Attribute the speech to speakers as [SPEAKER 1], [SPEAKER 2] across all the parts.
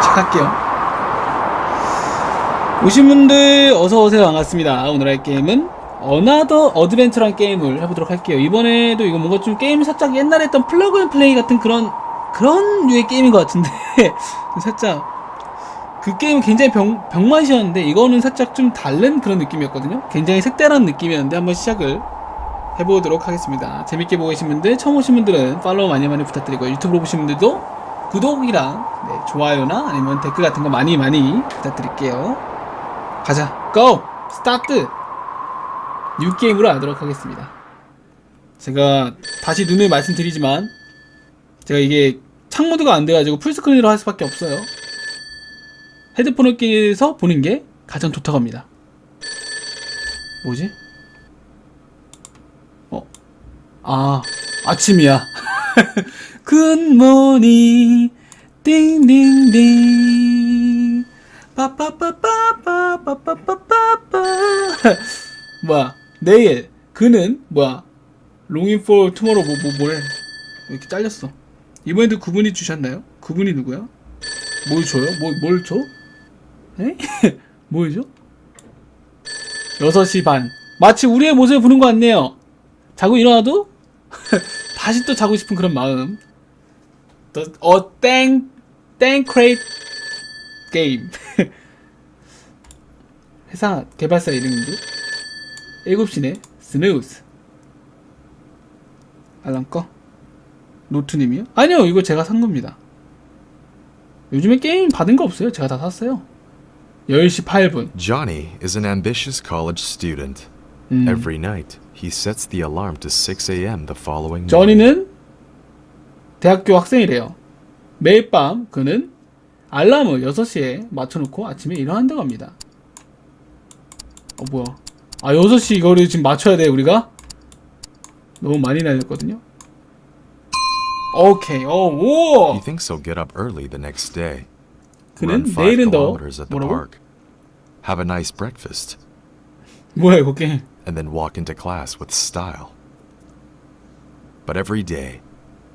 [SPEAKER 1] 시작할게요. 오신 분들 어서오세요. 반갑습니다. 오늘 할 게임은 어드벤처라는 게임을 해보도록 할게요. 이번에도 이거 뭔가 좀 게임 살짝 옛날에 했던 플러그 앤 플레이 같은 그런 류의 게임인 것 같은데 살짝 그 게임은 굉장히 병맛이었는데 이거는 살짝 좀 다른 그런 느낌이었거든요. 굉장히 색다른 느낌이었는데 한번 시작을 해보도록 하겠습니다. 재밌게 보고 계신 분들, 처음 오신 분들은 팔로우 많이 부탁드리고, 유튜브로 보신 분들도 구독이랑 좋아요나 아니면 댓글 같은 거 많이 부탁드릴게요. 가자, 고! 스타트! 뉴게임으로 하도록 하겠습니다. 제가 다시 눈을 말씀드리지만 제가 이게 창모드가 안 돼가지고 풀스크린으로 할 수밖에 없어요. 헤드폰을 끼서 보는 게 가장 좋다고 합니다. 뭐지? 아침이야. 굿모닝 띵띵띵 빠빠빠빠빠빠빠빠빠. 뭐야, 내일 그는 뭐야, longing for tomorrow 뭐래. 이렇게 잘렸어. 이번에도 그분이 주셨나요? 그분이 누구야? 뭘 줘요? 뭘 줘? 에? 뭘 줘? 6시 반. 마치 우리의 모습을 보는 것 같네요. 자고 일어나도 다시 또 자고 싶은 그런 마음. 땡크레이트 게임. 회사 개발사 이름인데 7시네. 스누즈. 알람 꺼. 노트님이요? 아니요, 이거 제가 산 겁니다. 요즘에 게임 받은 거 없어요. 제가 다 샀어요. 10시 8분.
[SPEAKER 2] Johnny is an ambitious college student. Every night, he sets the alarm to 6 a.m. the following morning.
[SPEAKER 1] 저니는 대학교 학생이래요. 매일 밤 그는 알람을 6시에 맞춰놓고 아침에 일어난다고 합니다. 뭐야. 6시 이거를 지금 맞춰야 돼, 우리가? 너무 많이 날렸거든요. 오케이, 오!
[SPEAKER 2] He thinks he'll get up early the next day.
[SPEAKER 1] 그는
[SPEAKER 2] Run 5
[SPEAKER 1] 내일은 더
[SPEAKER 2] kilometers at the
[SPEAKER 1] 뭐라고?
[SPEAKER 2] park. Have a nice breakfast.
[SPEAKER 1] 뭐야 이거 게임.
[SPEAKER 2] And then walk into class with style. But every day,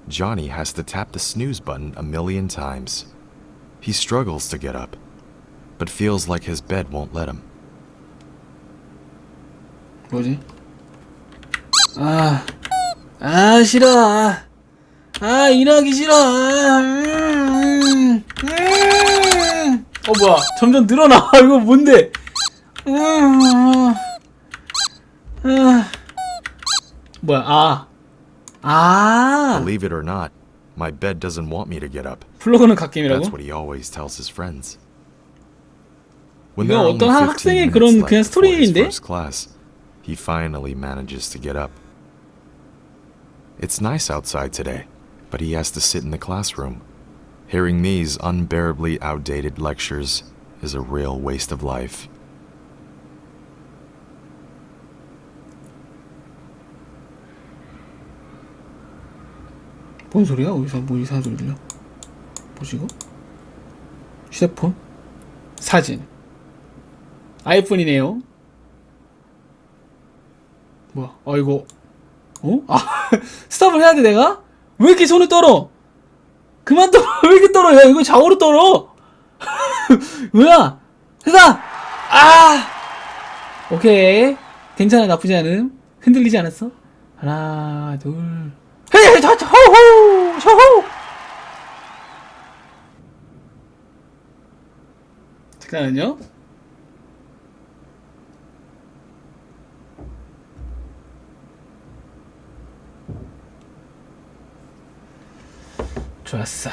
[SPEAKER 2] Johnny has to tap the snooze button a million times. He struggles to get up, but feels like his bed won't let him.
[SPEAKER 1] 뭐지? 싫어. 일하기 싫어. 뭐야, 점점 늘어나. 이거 뭔데? 뭐야?
[SPEAKER 2] Believe it or not, my bed doesn't want me to get up.
[SPEAKER 1] 플러그는 갓게임이라고?
[SPEAKER 2] That's what he always tells his friends. When there
[SPEAKER 1] 이건
[SPEAKER 2] are only
[SPEAKER 1] 어떤
[SPEAKER 2] 15
[SPEAKER 1] 학생의
[SPEAKER 2] minutes
[SPEAKER 1] 그런
[SPEAKER 2] left
[SPEAKER 1] 그냥
[SPEAKER 2] before his
[SPEAKER 1] 스토리인데?
[SPEAKER 2] first class, he finally manages to get up. It's nice outside today, but he has to sit in the classroom. Hearing these unbearably outdated lectures is a real waste of life.
[SPEAKER 1] 뭔 소리야? 어디서 뭐 이상한 소리 들려? 뭐지 이거? 휴대폰? 사진. 아이폰이네요. 뭐야? 이거 스탑을 해야 돼 내가? 왜 이렇게 손을 떨어? 그만 떨어. 왜 이렇게 떨어? 야, 이거 좌우로 떨어. 뭐야? 됐다. 오케이. 괜찮아, 나쁘지 않음. 흔들리지 않았어? 하나, 둘. 헤이, 호호, 호호. 잠깐만요. 좋았어.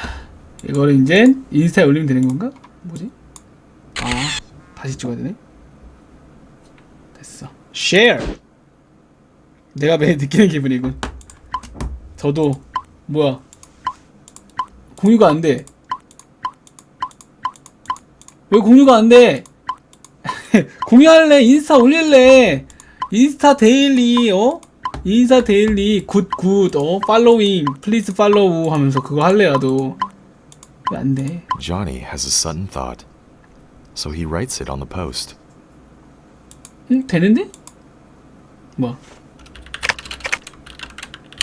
[SPEAKER 1] 이거를 이제 인스타에 올리면 되는 건가? 뭐지? 다시 찍어야 되네. 됐어. share. 내가 매일 느끼는 기분이군. 저도 뭐야, 공유가 안 돼. 왜 공유가 안 돼? 공유할래? 인스타 올릴래? 인스타 데일리 인스타 데일리 굿 팔로잉 플리즈 팔로우 하면서 그거 할래. 나도 왜 안 돼?
[SPEAKER 2] Johnny has a sudden thought, so he writes it on the post.
[SPEAKER 1] 되는데? 뭐?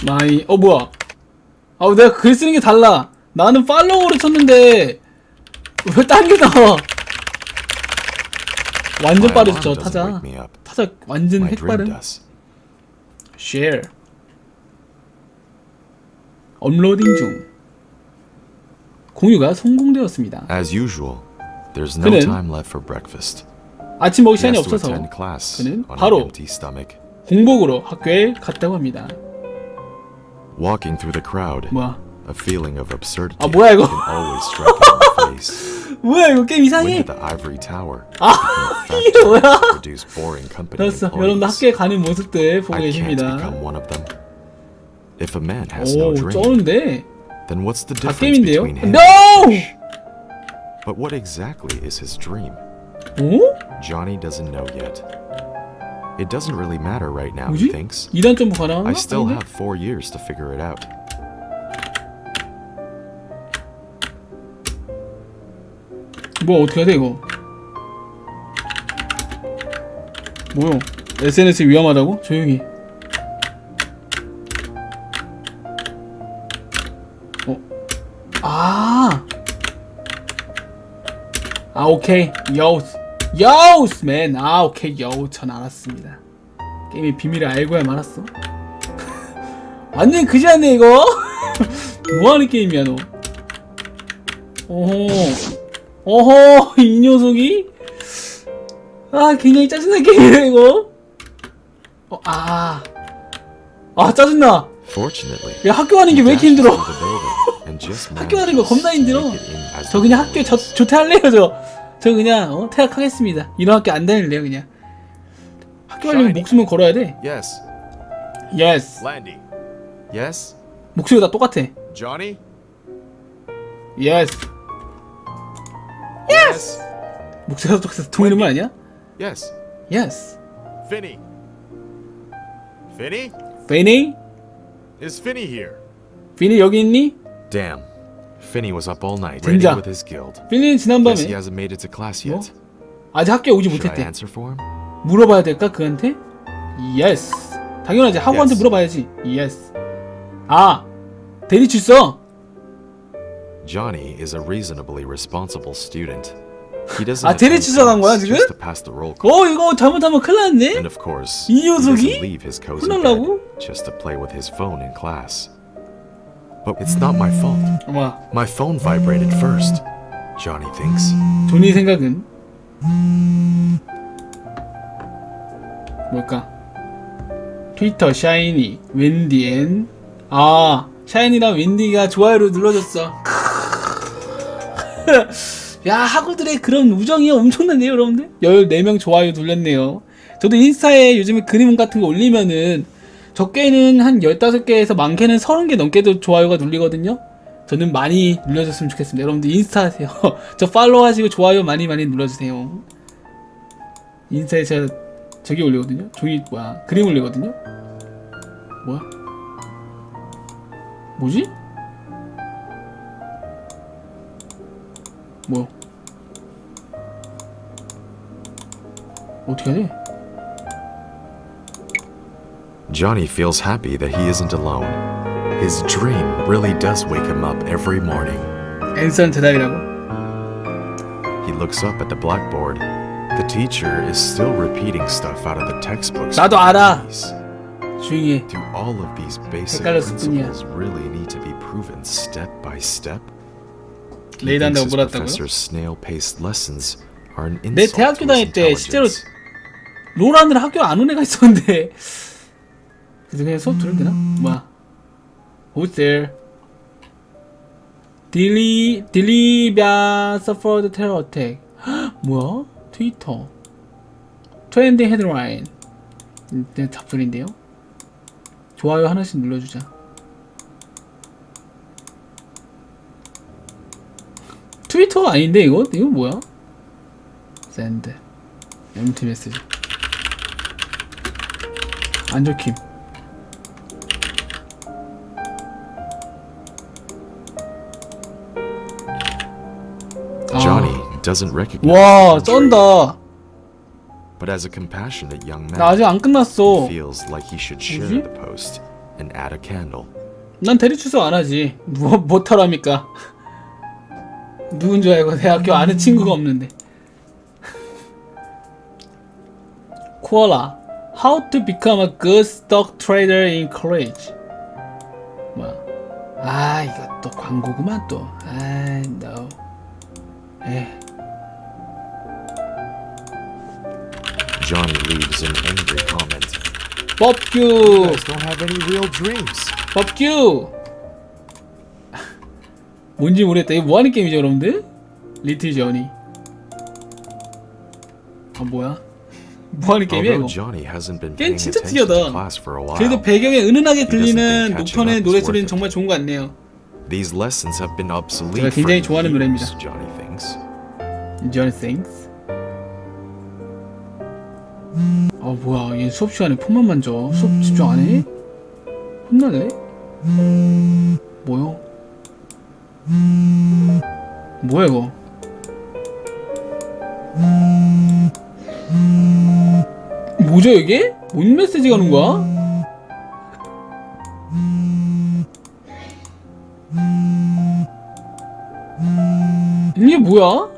[SPEAKER 1] 마이 뭐야? 내가 글 쓰는 게 달라. 나는 팔로우를 쳤는데 왜 딴 게 나와? 완전
[SPEAKER 2] My
[SPEAKER 1] 빠르죠
[SPEAKER 2] alarm doesn't
[SPEAKER 1] 타자.
[SPEAKER 2] wake me up.
[SPEAKER 1] 타자 완전
[SPEAKER 2] My dream
[SPEAKER 1] 핵빠름.
[SPEAKER 2] does.
[SPEAKER 1] share. 업로딩 중. 공유가 성공되었습니다.
[SPEAKER 2] As usual, there's no
[SPEAKER 1] 그는
[SPEAKER 2] time left for breakfast.
[SPEAKER 1] 아침 먹을
[SPEAKER 2] He
[SPEAKER 1] 시간이
[SPEAKER 2] has to
[SPEAKER 1] 없어서
[SPEAKER 2] attend class
[SPEAKER 1] 그는
[SPEAKER 2] on an
[SPEAKER 1] 바로
[SPEAKER 2] empty stomach.
[SPEAKER 1] 공복으로 학교에 갔다고 합니다.
[SPEAKER 2] Walking through the crowd,
[SPEAKER 1] 뭐야?
[SPEAKER 2] a feeling of absurdity
[SPEAKER 1] 아, 뭐야, 이거?
[SPEAKER 2] can always strike in the face.
[SPEAKER 1] 뭐야 이거 게임
[SPEAKER 2] Went
[SPEAKER 1] 이상해.
[SPEAKER 2] to the ivory tower.
[SPEAKER 1] 이게 뭐야?
[SPEAKER 2] Produce boring company
[SPEAKER 1] 됐어. 여러분들
[SPEAKER 2] employees.
[SPEAKER 1] 학교에 가는 모습들 보고
[SPEAKER 2] I can't
[SPEAKER 1] 계십니다.
[SPEAKER 2] become one of them. If a man has no
[SPEAKER 1] 오
[SPEAKER 2] dream,
[SPEAKER 1] 쩌는데.
[SPEAKER 2] then what's the
[SPEAKER 1] 다
[SPEAKER 2] difference
[SPEAKER 1] 게임인데요?
[SPEAKER 2] between him
[SPEAKER 1] No!
[SPEAKER 2] and fish? But what exactly is his dream?
[SPEAKER 1] 오?
[SPEAKER 2] Johnny doesn't know yet. It doesn't really matter right now,
[SPEAKER 1] 뭐지?
[SPEAKER 2] he thinks.
[SPEAKER 1] 2단 점프 가능한가?
[SPEAKER 2] I still
[SPEAKER 1] 아닌데?
[SPEAKER 2] have 4 years to figure it out.
[SPEAKER 1] 뭐 어떻게 해야 돼 이거? 뭐요? SNS 위험하다고? 조용히. 아 오케이. 요스 맨. 오케이 전 알았습니다. 게임의 비밀을 알고야 말았어. 완전 그지 않네 이거. 뭐하는 게임이야 너. 어허 이 녀석이. 굉장히 짜증난 게임이네 이거. 짜증나.
[SPEAKER 2] Fortunately,
[SPEAKER 1] 야 학교 가는 게 왜 이렇게
[SPEAKER 2] he dashes
[SPEAKER 1] 힘들어.
[SPEAKER 2] into the building and just
[SPEAKER 1] 학교 가는 거
[SPEAKER 2] manages
[SPEAKER 1] 겁나
[SPEAKER 2] to
[SPEAKER 1] 힘들어.
[SPEAKER 2] make it in as
[SPEAKER 1] 저
[SPEAKER 2] the
[SPEAKER 1] 그냥
[SPEAKER 2] door
[SPEAKER 1] 학교
[SPEAKER 2] closes.
[SPEAKER 1] 조퇴할래요. 저 그냥 퇴학하겠습니다. 이런 학교 안 다닐래요 그냥. 학교 가려면 목숨을 걸어야 돼.
[SPEAKER 2] Yes,
[SPEAKER 1] Yes.
[SPEAKER 2] Landy. Yes,
[SPEAKER 1] 목소리가 다 똑같아.
[SPEAKER 2] Johnny.
[SPEAKER 1] Yes.
[SPEAKER 2] Yes.
[SPEAKER 1] 목소리가 똑같아서 통일인 말 아니야?
[SPEAKER 2] Yes.
[SPEAKER 1] Yes.
[SPEAKER 2] Finney. Finney?
[SPEAKER 1] Finney?
[SPEAKER 2] Is Finney here?
[SPEAKER 1] Finney 여기 있니?
[SPEAKER 2] Damn. Finney was up all night
[SPEAKER 1] 진짜.
[SPEAKER 2] waiting with his guild.
[SPEAKER 1] Finney는
[SPEAKER 2] Guess he
[SPEAKER 1] 지난밤에
[SPEAKER 2] hasn't made it to class yet.
[SPEAKER 1] 아직 학교에 오지
[SPEAKER 2] Should I
[SPEAKER 1] 못했대.
[SPEAKER 2] answer for him?
[SPEAKER 1] 물어봐야 될까 그한테? Yes. 당연하지. 학우한테
[SPEAKER 2] Yes.
[SPEAKER 1] 물어봐야지. Yes. 대리 출석.
[SPEAKER 2] Johnny is a reasonably responsible student. He doesn't
[SPEAKER 1] 대리
[SPEAKER 2] attend
[SPEAKER 1] 출석한 거야,
[SPEAKER 2] class
[SPEAKER 1] 지금?
[SPEAKER 2] just to pass the roll call.
[SPEAKER 1] 이거 잘못하면 큰일 났네.
[SPEAKER 2] And of course,
[SPEAKER 1] 이
[SPEAKER 2] he doesn't
[SPEAKER 1] 녀석이?
[SPEAKER 2] leave his cozy
[SPEAKER 1] 혼날라고?
[SPEAKER 2] bed just to play with his phone in class. But it's not my fault.
[SPEAKER 1] 어머,
[SPEAKER 2] My phone vibrated first, Johnny thinks.
[SPEAKER 1] 조니 생각은 뭘까? 트위터 샤이니 웬디엔 샤이니랑 웬디가 좋아요를 눌러줬어. 야 학우들의 그런 우정이 엄청나네요 여러분들. 14명 좋아요 눌렸네요. 저도 인스타에 요즘에 그림 같은 거 올리면은 적게는 한 15개에서 많게는 30개 넘게도 좋아요가 눌리거든요. 저는 많이 눌러줬으면 좋겠습니다. 여러분들 인스타 하세요. 저 팔로우 하시고 좋아요 많이 눌러주세요. 인스타에 제가 저기 올리거든요. 그림 올리거든요. 뭐지? 어떻게 해야 돼?
[SPEAKER 2] Johnny feels happy that he isn't alone. His dream really does wake him up every morning.
[SPEAKER 1] 앤선 대답이라고?
[SPEAKER 2] He looks up at the blackboard. The teacher is still repeating stuff out of the textbooks.
[SPEAKER 1] 나도 알아.
[SPEAKER 2] Please.
[SPEAKER 1] 조용히 해.
[SPEAKER 2] Do all of these basic
[SPEAKER 1] 헷갈렸을 뿐이야.
[SPEAKER 2] principles really need to be proven step by step? He
[SPEAKER 1] 레이드
[SPEAKER 2] thinks
[SPEAKER 1] 한다고
[SPEAKER 2] his
[SPEAKER 1] 몰았다고요?
[SPEAKER 2] professor's snail-paced lessons are an
[SPEAKER 1] 내
[SPEAKER 2] insult
[SPEAKER 1] 대학교
[SPEAKER 2] to his
[SPEAKER 1] 다닐 때 실제로
[SPEAKER 2] intelligence.
[SPEAKER 1] 롤하느라 학교 안 온 애가 있었는데 그래서 그냥 수업 들으면 되나? Who's there? Libya suffered terror attack. 뭐야? 트위터 트렌딩 헤드라인. 내 답글인데요. 좋아요 하나씩 눌러주자. 트위터 아닌데 이거? 이거 뭐야? 샌드 MT 메시지 안 좋김.
[SPEAKER 2] Johnny doesn't recognize
[SPEAKER 1] 와
[SPEAKER 2] the injury,
[SPEAKER 1] 쩐다.
[SPEAKER 2] but as a compassionate young
[SPEAKER 1] 나
[SPEAKER 2] man,
[SPEAKER 1] 아직 안 끝났어.
[SPEAKER 2] he feels like he should share
[SPEAKER 1] 뭐지?
[SPEAKER 2] the post and add a candle.
[SPEAKER 1] 난 대리 출석 안 하지. 못하랍니까? 누군 줄 알고 대학교 아는 친구가 없는데. 코알라 How to become a good stock trader in college. 뭐야? 아 이거 또 광고구만 또. 아 no. 에.
[SPEAKER 2] Johnny leaves an angry comment. You
[SPEAKER 1] 법규.
[SPEAKER 2] guys don't have any real dreams.
[SPEAKER 1] 법규. 뭔지 모르겠다. 이거 뭐하는 게임이죠 여러분들? 리틀 저니. 아 뭐야? 뭐하는 게임이야
[SPEAKER 2] Although
[SPEAKER 1] 이거?
[SPEAKER 2] Johnny hasn't been
[SPEAKER 1] 게임
[SPEAKER 2] paying
[SPEAKER 1] 진짜
[SPEAKER 2] attention to
[SPEAKER 1] 특이하다.
[SPEAKER 2] class for a while,
[SPEAKER 1] 그래도 배경에 은은하게 들리는
[SPEAKER 2] catching
[SPEAKER 1] 녹턴의
[SPEAKER 2] up
[SPEAKER 1] 노래소리는
[SPEAKER 2] is worth
[SPEAKER 1] 정말 좋은 것 같네요.
[SPEAKER 2] these lessons have been obsolete
[SPEAKER 1] 제가 굉장히
[SPEAKER 2] for
[SPEAKER 1] 좋아하는 노래입니다.
[SPEAKER 2] years, Johnny thinks.
[SPEAKER 1] Johnny thinks. 아 뭐야 얘 수업 시간에 폰만 만져. 수업 집중 안 해? 혼날래? 뭐요? 뭐야 이거? 뭐죠 이게? 뭔 메시지가 오는 거야? 이게 뭐야?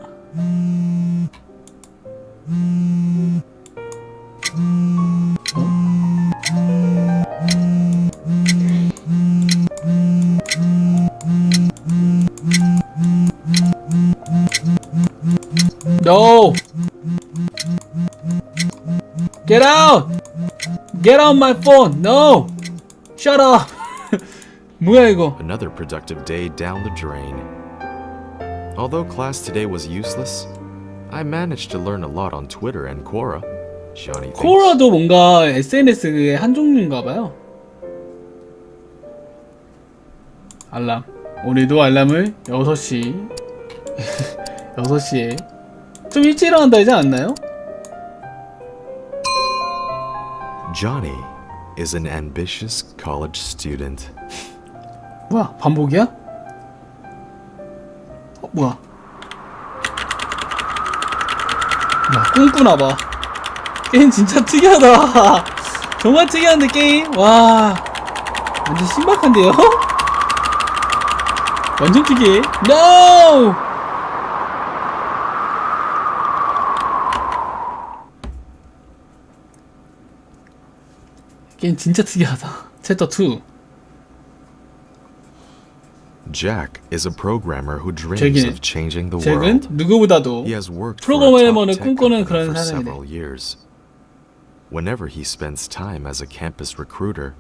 [SPEAKER 1] No! Get out! Get on my phone! No! Shut up! 뭐야 이거?
[SPEAKER 2] Another productive day down the drain. Although class today was useless, I managed to learn a lot on Twitter and Quora. Johnny thinks.
[SPEAKER 1] 코어라도 뭔가 SNS의 한 종류인가봐요. 알람. 오늘도 알람을 6시 6시에 좀 일찍 일어난다 하지 않나요?
[SPEAKER 2] Johnny is an ambitious college student.
[SPEAKER 1] 뭐야 반복이야? 뭐야 꿈꾸나봐. 게임 진짜 특이하다. 정말 특이한데 게임? 와 완전 신박한데요? 완전 특이해. NO! 게임 진짜 특이하다. 챕터 2.
[SPEAKER 2] Jack is a programmer who dreams
[SPEAKER 1] 잭은
[SPEAKER 2] of changing the world.
[SPEAKER 1] 누구보다도
[SPEAKER 2] He has worked for a top
[SPEAKER 1] 프로그래머를
[SPEAKER 2] tech
[SPEAKER 1] 꿈꾸는
[SPEAKER 2] company
[SPEAKER 1] 그런
[SPEAKER 2] for
[SPEAKER 1] 사람이네.
[SPEAKER 2] several years. Whenever he spends time as a campus recruiter,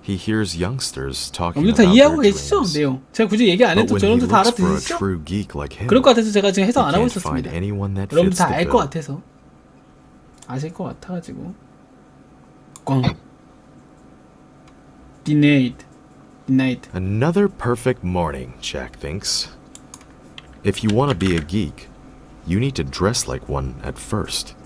[SPEAKER 2] he hears youngsters talking
[SPEAKER 1] 여러분들 다
[SPEAKER 2] about
[SPEAKER 1] 이해하고
[SPEAKER 2] their
[SPEAKER 1] 계시죠?
[SPEAKER 2] dreams.
[SPEAKER 1] 내용. 제가 굳이 얘기 안
[SPEAKER 2] But
[SPEAKER 1] 해도
[SPEAKER 2] when he
[SPEAKER 1] 여러분들 다
[SPEAKER 2] looks for a
[SPEAKER 1] 알아들으시죠?
[SPEAKER 2] true geek like him,
[SPEAKER 1] 그럴 것 같아서 제가 지금
[SPEAKER 2] he
[SPEAKER 1] 해석 안 하고
[SPEAKER 2] can't find
[SPEAKER 1] 있었습니다.
[SPEAKER 2] anyone that
[SPEAKER 1] 여러분들
[SPEAKER 2] fits
[SPEAKER 1] 다
[SPEAKER 2] the
[SPEAKER 1] 알 것
[SPEAKER 2] bill.
[SPEAKER 1] 같아서 아실 것 같아가지고 꽝 Denied.
[SPEAKER 2] Another perfect morning, Jack thinks. If you want to be a geek, you need to dress like one at first.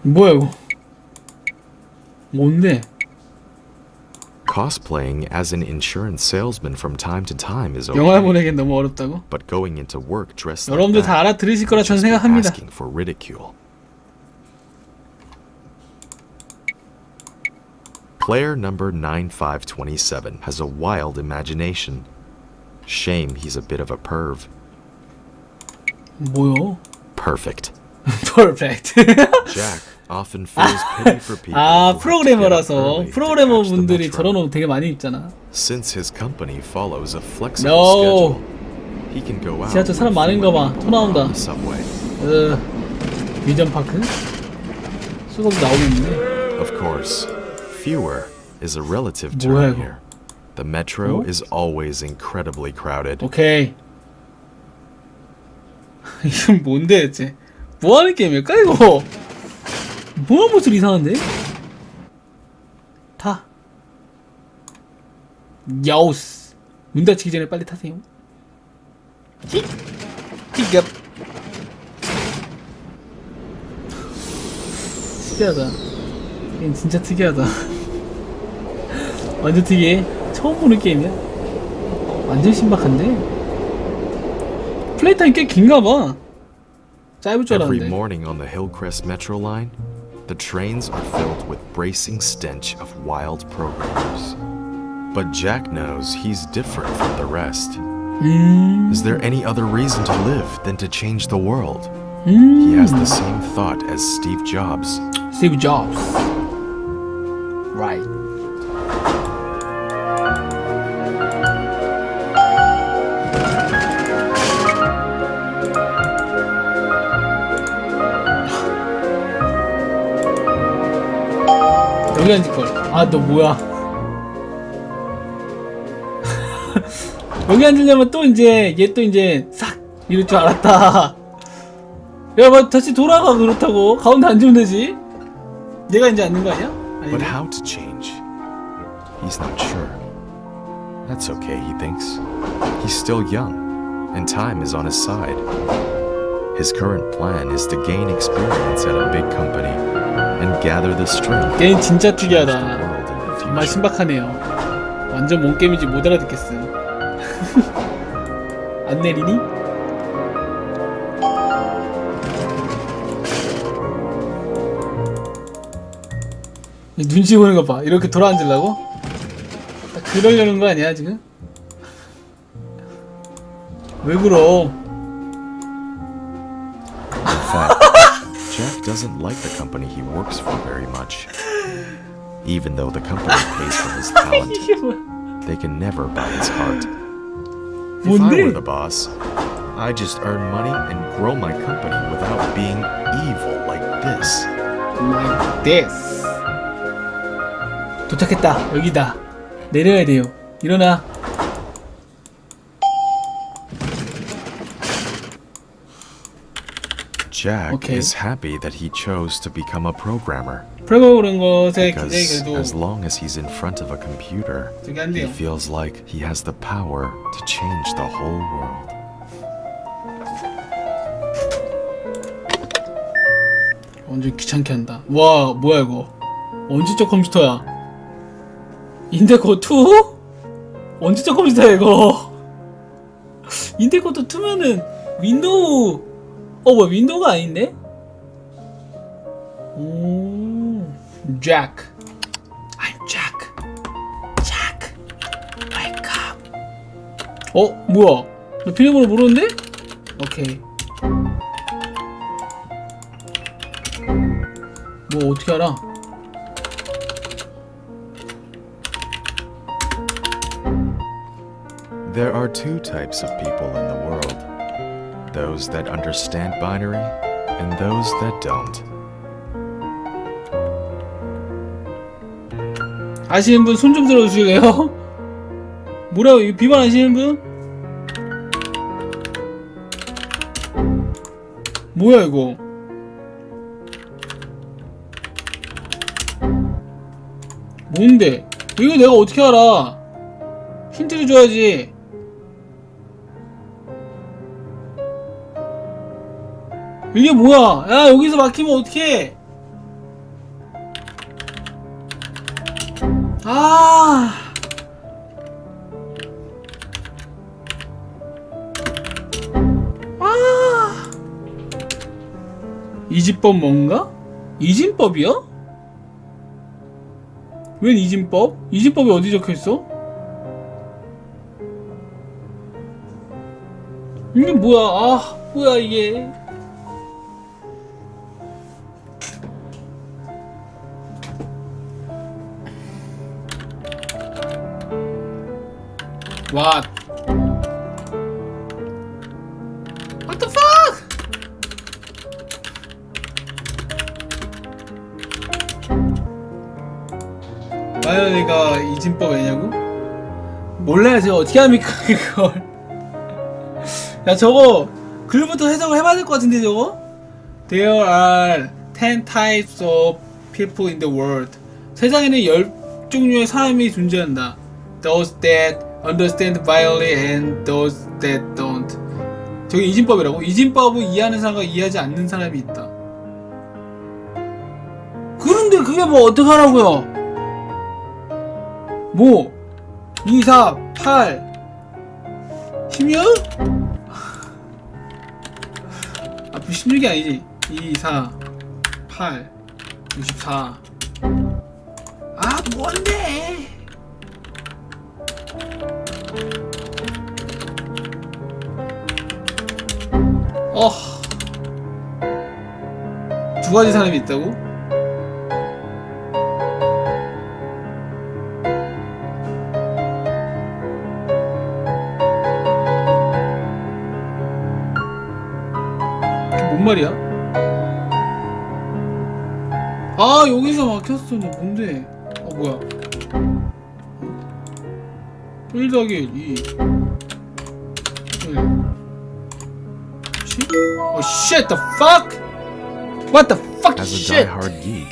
[SPEAKER 1] 뭐야 이거? 뭔데?
[SPEAKER 2] Cosplaying as an insurance salesman from time to time is
[SPEAKER 1] 영화
[SPEAKER 2] okay,
[SPEAKER 1] 보내기엔 너무 어렵다고?
[SPEAKER 2] but going into work dressed like
[SPEAKER 1] 여러분들 다
[SPEAKER 2] that
[SPEAKER 1] 알아들으실 거라
[SPEAKER 2] would
[SPEAKER 1] 저는
[SPEAKER 2] just be
[SPEAKER 1] 생각합니다.
[SPEAKER 2] asking for ridicule. Player number 9527 has a wild imagination. Shame he's a bit of a perv.
[SPEAKER 1] 뭐요?
[SPEAKER 2] Perfect.
[SPEAKER 1] Perfect.
[SPEAKER 2] Jack often feels pity for people
[SPEAKER 1] 아
[SPEAKER 2] who have to get up
[SPEAKER 1] 프로그래머라서
[SPEAKER 2] early to
[SPEAKER 1] 프로그래머
[SPEAKER 2] catch the
[SPEAKER 1] 분들이
[SPEAKER 2] metro.
[SPEAKER 1] 저런 옷 되게 많이 입잖아.
[SPEAKER 2] Since his company follows a flexible
[SPEAKER 1] No.
[SPEAKER 2] schedule, he can go out
[SPEAKER 1] 지하철 사람
[SPEAKER 2] with
[SPEAKER 1] 많은가 봐.
[SPEAKER 2] fewer
[SPEAKER 1] 토 나온다.
[SPEAKER 2] on the subway.
[SPEAKER 1] 뮤전 파크? 수업도 나오겠는데.
[SPEAKER 2] Of course, fewer is a relative
[SPEAKER 1] 뭐야,
[SPEAKER 2] term
[SPEAKER 1] 이거?
[SPEAKER 2] here. The metro
[SPEAKER 1] 어?
[SPEAKER 2] is always incredibly crowded.
[SPEAKER 1] 오케이. 이건 뭔데 대체? 뭐하는 게임일까 이거? 뭐야 모습 이상한데? 타. 야오스. 문 닫히기 전에 빨리 타세요. 픽업. 특이하다. 게임 진짜 특이하다. 완전 특이해. 처음 보는 게임이야. 완전 신박한데? 플레이 타임 꽤 긴가봐. 짧을 줄
[SPEAKER 2] Every
[SPEAKER 1] 알았는데.
[SPEAKER 2] morning on the Hillcrest Metro line, the trains are filled with bracing stench of wild programmers. But Jack knows he's different from the rest. Is there any other reason to live than to change the world? He has the same thought as Steve Jobs.
[SPEAKER 1] Steve Jobs. Right. 여기 앉을걸. 아, 너 뭐야. 여기 앉으려면 또 이제, 얘 또 이제, 싹! 이럴 줄 알았다. 야, 뭐, 다시 돌아가, 그렇다고. 가운데 앉으면 되지. 얘가 이제 앉는 거 아니야?
[SPEAKER 2] But
[SPEAKER 1] 아니네.
[SPEAKER 2] how to change? He's not sure. That's okay, he thinks. He's still young, and time is on his side. His current plan is to gain experience at a big company and gather the strength
[SPEAKER 1] 게임 진짜
[SPEAKER 2] to change the
[SPEAKER 1] 특이하다.
[SPEAKER 2] world in the
[SPEAKER 1] 정말
[SPEAKER 2] future.
[SPEAKER 1] 신박하네요. 완전 몸게임인지 못 알아듣겠음. 안 내리니? 눈치 보는 거 봐. 이렇게 돌아 앉으려고? 그러려는 거 아니야 지금? 왜 그럼?
[SPEAKER 2] In fact, Jack doesn't like the company he works for very much. Even though the company pays for his talent,
[SPEAKER 1] 이게 뭐야?
[SPEAKER 2] they can never buy his heart. If I
[SPEAKER 1] 뭔데?
[SPEAKER 2] were the boss, I'd just earn money and grow my company without being evil like this.
[SPEAKER 1] Like this. 도착했다. 여기다. 내려야 돼요. 일어나.
[SPEAKER 2] Jack
[SPEAKER 1] Okay.
[SPEAKER 2] is happy that he chose to become a programmer
[SPEAKER 1] 프로그램 그런 것에 굉장히
[SPEAKER 2] because as
[SPEAKER 1] 그래도
[SPEAKER 2] long as he's in front of a computer,
[SPEAKER 1] 되게
[SPEAKER 2] he
[SPEAKER 1] 한대요.
[SPEAKER 2] feels like he has the power to change the whole world.
[SPEAKER 1] 완전 귀찮게 한다. 와, 뭐야 이거? 언제적 컴퓨터야? 인텔코어 2? 언제적 컴퓨터야 이거? 인텔코어 2면은 윈도우 뭐야 윈도우가 아닌데? 오, Jack. I'm Jack. Jack, wake up. 뭐야? 나 비밀번호 모르는데? 오케이. 뭐 어떻게 알아?
[SPEAKER 2] There are two types of people in the world. Those that understand binary and those that don't.
[SPEAKER 1] 아시는 분 손 좀 들어주실래요? 뭐라고 이거 비번 아시는 분? 뭐야 이거? 뭔데? 이거 내가 어떻게 알아? 힌트를 줘야지. 이게 뭐야? 야 여기서 막히면 어떡해? 아. 이진법 뭔가? 이진법이요? 웬 이진법? 이진법이 어디 적혀있어? 이게 뭐야? 뭐야 이게? What? What the fuck? 마연이가 이진법 왜냐고? 몰라야지 어떻게 합니까 그걸? 야 저거 글부터 해석을 해봐야 될 것 같은데 저거? There are 10 types of people in the world. 세상에는 10종류의 사람이 존재한다. Those that understand violently and those that don't. 저게 이진법이라고? 이진법을 이해하는 사람과 이해하지 않는 사람이 있다. 그런데 그게 뭐 어떡하라고요? 뭐 2, 4, 8 16? 96이 아니지. 2, 4, 8, 64. 아, 뭔데? 두 가지 사람이 있다고? 그게 뭔 말이야? 아, 여기서 막혔어. 너 뭔데? 뭐야? 1 더하기 2 1 Oh shit, the fuck? What the fuck
[SPEAKER 2] As a
[SPEAKER 1] shit?
[SPEAKER 2] die-hard geek,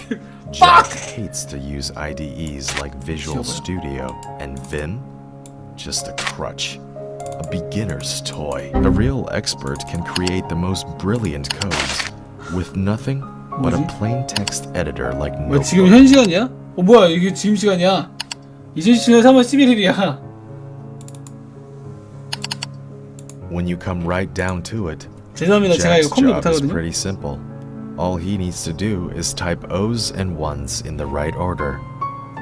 [SPEAKER 1] Fuck!
[SPEAKER 2] Jack hates to use IDEs like Visual Studio and Vim. Just a crutch. A beginner's toy. A real expert can create the most brilliant codes with nothing but a
[SPEAKER 1] 뭐지?
[SPEAKER 2] plain text editor like
[SPEAKER 1] 뭐야, 지금
[SPEAKER 2] Notebook.
[SPEAKER 1] 현 시간이야? 뭐야, 이게 지금 시간이야? 2017년 3월 11일이야.
[SPEAKER 2] When you come right down to it,
[SPEAKER 1] 죄송합니다. 제가 이거
[SPEAKER 2] Jack's
[SPEAKER 1] 컴퓨터
[SPEAKER 2] job is
[SPEAKER 1] 못하거든요.
[SPEAKER 2] pretty simple. All he needs to do is type O's and ones in the right order.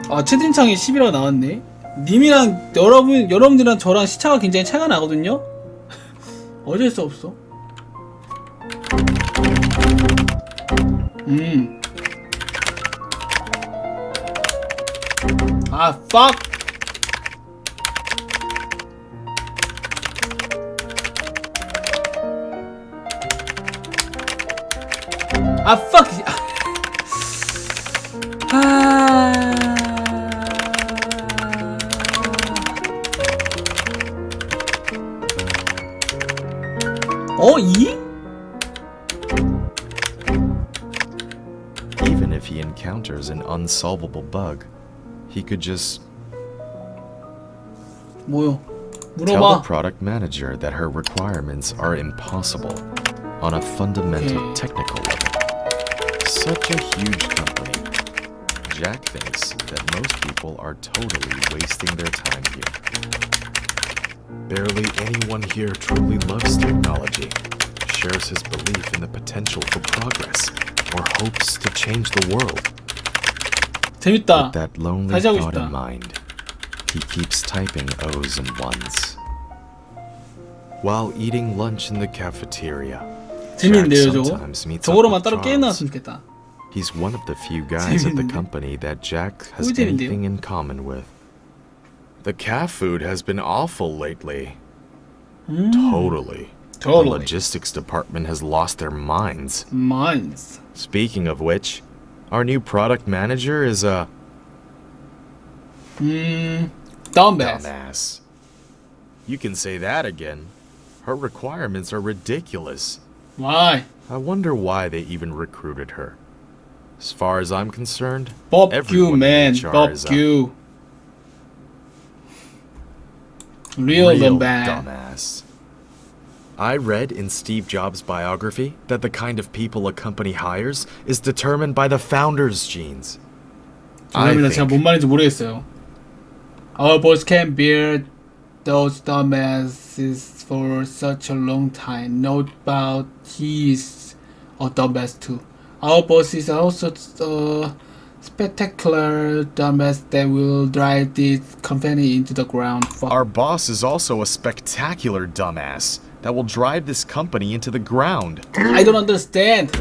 [SPEAKER 1] 아, 채팅창에 10이라고 나왔네. 님이랑 여러분들이랑 저랑 시차가 굉장히 차이가 나거든요. 어쩔 수 없어. 아, fuck. 아, fuck. 이?
[SPEAKER 2] Even if he encounters an unsolvable bug, he could just
[SPEAKER 1] 뭐요?
[SPEAKER 2] tell the
[SPEAKER 1] 물어봐.
[SPEAKER 2] product manager that her requirements are impossible on a fundamental technical level. Such a huge company. Jack thinks that most people are totally wasting their time here. Barely anyone here truly loves technology, shares his belief in the potential for progress, or hopes to change the world.
[SPEAKER 1] 재밌다.
[SPEAKER 2] With that lonely
[SPEAKER 1] 다시 하고
[SPEAKER 2] thought
[SPEAKER 1] 싶다.
[SPEAKER 2] in mind, he keeps typing O's and ones. While eating lunch in the cafeteria, Jack
[SPEAKER 1] 재밌는데요, 저거?
[SPEAKER 2] sometimes meets up
[SPEAKER 1] 저거로만
[SPEAKER 2] with
[SPEAKER 1] 따로 게임
[SPEAKER 2] Charles.
[SPEAKER 1] 나왔으면 좋겠다.
[SPEAKER 2] He's one of the few guys at the
[SPEAKER 1] 재밌는데?
[SPEAKER 2] company that Jack has
[SPEAKER 1] 꿀잼인데요?
[SPEAKER 2] anything in common with. The cat food has been awful lately. Totally. The
[SPEAKER 1] Totally.
[SPEAKER 2] logistics department has lost their minds.
[SPEAKER 1] Minds.
[SPEAKER 2] Speaking of which, our new product manager is a
[SPEAKER 1] dumbass.
[SPEAKER 2] dumbass. You can say that again. Her requirements are ridiculous.
[SPEAKER 1] Why?
[SPEAKER 2] I wonder why they even recruited her. As far as I'm concerned,
[SPEAKER 1] Bob you,
[SPEAKER 2] everyone in
[SPEAKER 1] man.
[SPEAKER 2] HR
[SPEAKER 1] Bob
[SPEAKER 2] is
[SPEAKER 1] you.
[SPEAKER 2] a
[SPEAKER 1] Real
[SPEAKER 2] real
[SPEAKER 1] dumbass.
[SPEAKER 2] dumbass. I read in Steve Jobs' biography that the kind of people a company hires is determined by the founder's genes. I
[SPEAKER 1] 죄송합니다. 제가 뭔
[SPEAKER 2] think
[SPEAKER 1] 말인지 모르겠어요. Our boss can bear those dumbasses for such a long time. No doubt he's a dumbass too. Our boss is also a spectacular dumbass that will drive this company into the ground. Fuck.
[SPEAKER 2] our boss is also a spectacular dumbass that will drive this company into the ground.
[SPEAKER 1] I don't understand.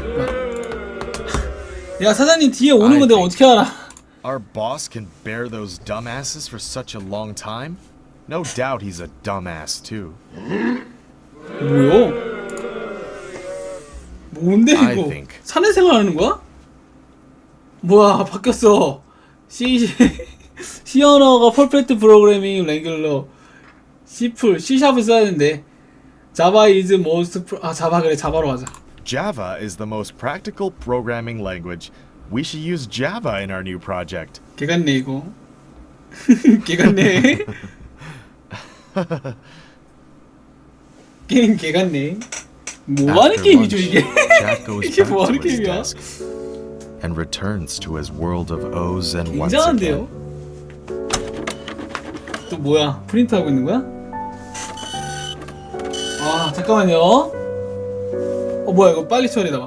[SPEAKER 1] 야, 사장님 뒤에 오는 거 내가 어떻게 알아?
[SPEAKER 2] Our boss can bear those dumbasses for such a long time? No doubt he's a dumbass too.
[SPEAKER 1] 뭐요? 뭔데
[SPEAKER 2] I
[SPEAKER 1] 이거?
[SPEAKER 2] think.
[SPEAKER 1] 사내생활 하는 거야? 뭐야, 바뀌었어. C 언어가 퍼펙트 프로그래밍 랭글러 C샵을 써야 되는데 Java is most 자바 그래, 자바로 하자.
[SPEAKER 2] Java is the most practical programming language. We should use Java in our new project.
[SPEAKER 1] 개같네 이거. 개같네. 게임 개같네. 뭐 하는
[SPEAKER 2] After
[SPEAKER 1] 게임이죠
[SPEAKER 2] lunch,
[SPEAKER 1] 이게?
[SPEAKER 2] Jack goes
[SPEAKER 1] 이게
[SPEAKER 2] back
[SPEAKER 1] 뭐
[SPEAKER 2] to
[SPEAKER 1] 하는
[SPEAKER 2] his
[SPEAKER 1] 게임이야?
[SPEAKER 2] desk and returns to his world of O's and ones
[SPEAKER 1] 굉장한데요?
[SPEAKER 2] again.
[SPEAKER 1] 또 뭐야? 프린트하고 있는 거야? 아, 잠깐만요. 뭐야 이거 빨리 처리해봐.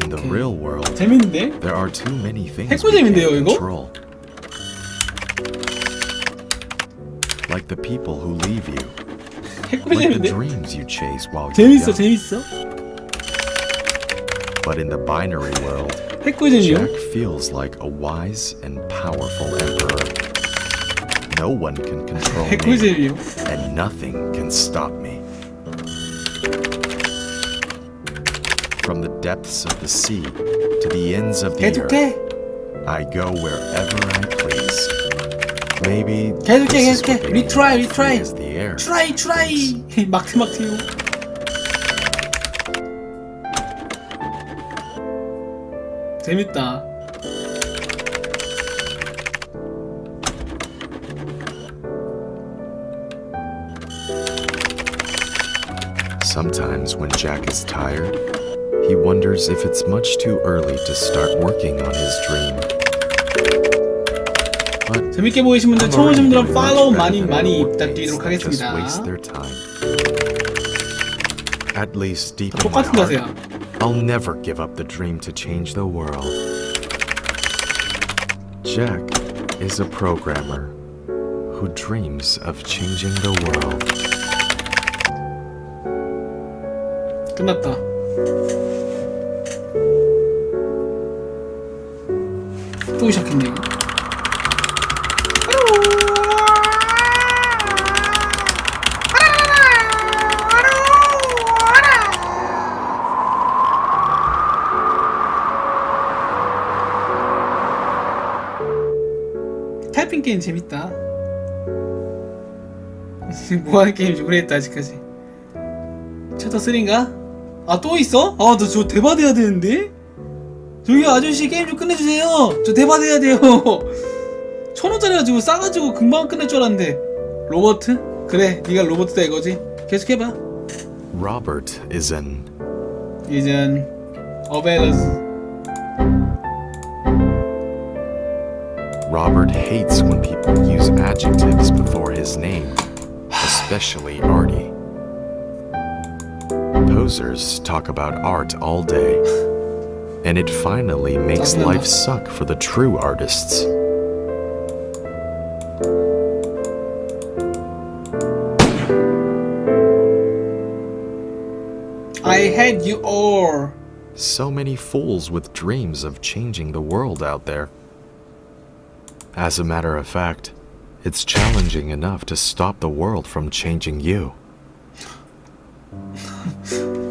[SPEAKER 2] In the real world,
[SPEAKER 1] 재밌는데?
[SPEAKER 2] there are too many things
[SPEAKER 1] 핵도
[SPEAKER 2] we
[SPEAKER 1] 재밌는데요,
[SPEAKER 2] can't
[SPEAKER 1] 이거?
[SPEAKER 2] control. Like the people who leave you.
[SPEAKER 1] 핵도
[SPEAKER 2] Like the
[SPEAKER 1] 재밌는데?
[SPEAKER 2] dreams you chase while you're
[SPEAKER 1] 재밌어
[SPEAKER 2] young.
[SPEAKER 1] 재밌어.
[SPEAKER 2] But in the binary world,
[SPEAKER 1] 핵도 재미요?
[SPEAKER 2] Jack feels like a wise and powerful emperor. No one can control
[SPEAKER 1] 핵도
[SPEAKER 2] me,
[SPEAKER 1] 재미요?
[SPEAKER 2] and nothing can stop me. From the depths of the sea to the ends of the earth,
[SPEAKER 1] 계속해.
[SPEAKER 2] I go wherever I please. Maybe
[SPEAKER 1] 계속해
[SPEAKER 2] this is
[SPEAKER 1] 계속해.
[SPEAKER 2] what being
[SPEAKER 1] retry
[SPEAKER 2] free
[SPEAKER 1] retry.
[SPEAKER 2] as the air.
[SPEAKER 1] try. 막트막트요. 재밌다.
[SPEAKER 2] Sometimes when Jack is tired, he wonders if it's much too early to start working on his dream. But
[SPEAKER 1] 재밌게 보이신 분들,
[SPEAKER 2] I'm
[SPEAKER 1] 처음 오신
[SPEAKER 2] already
[SPEAKER 1] 분들은
[SPEAKER 2] doing
[SPEAKER 1] 팔로우
[SPEAKER 2] much
[SPEAKER 1] 많이
[SPEAKER 2] better than
[SPEAKER 1] 많이
[SPEAKER 2] the workmates
[SPEAKER 1] 부탁드리도록
[SPEAKER 2] that just
[SPEAKER 1] 하겠습니다.
[SPEAKER 2] waste their time. At least deep in my
[SPEAKER 1] 똑같은
[SPEAKER 2] heart,
[SPEAKER 1] 자세야.
[SPEAKER 2] I'll never give up the dream to change the world. Jack is a programmer who dreams of changing the world.
[SPEAKER 1] 끝났다. 또 시작했네 이거. 타이핑 게임 재밌다. 뭐하는 게임인지 모르겠다 아직까지. 챕터 3인가? 아 또 있어? 아 나 저 대바돼야 되는데? 저기 아저씨 게임 좀 끝내주세요. 저 대바돼야 돼요. 1,000원짜리 가지고 싸가지고 금방 끝낼 줄 알았는데. 로버트? 그래 네가 로버트다 이거지. 계속 해봐.
[SPEAKER 2] Robert is an
[SPEAKER 1] 이젠 어벨러스.
[SPEAKER 2] Robert hates when people use adjectives before his name, especially arty. Posers talk about art all day, and it finally makes life suck for the true artists.
[SPEAKER 1] I hate you all.
[SPEAKER 2] So many fools with dreams of changing the world out there. As a matter of fact, it's challenging enough to stop the world from changing you.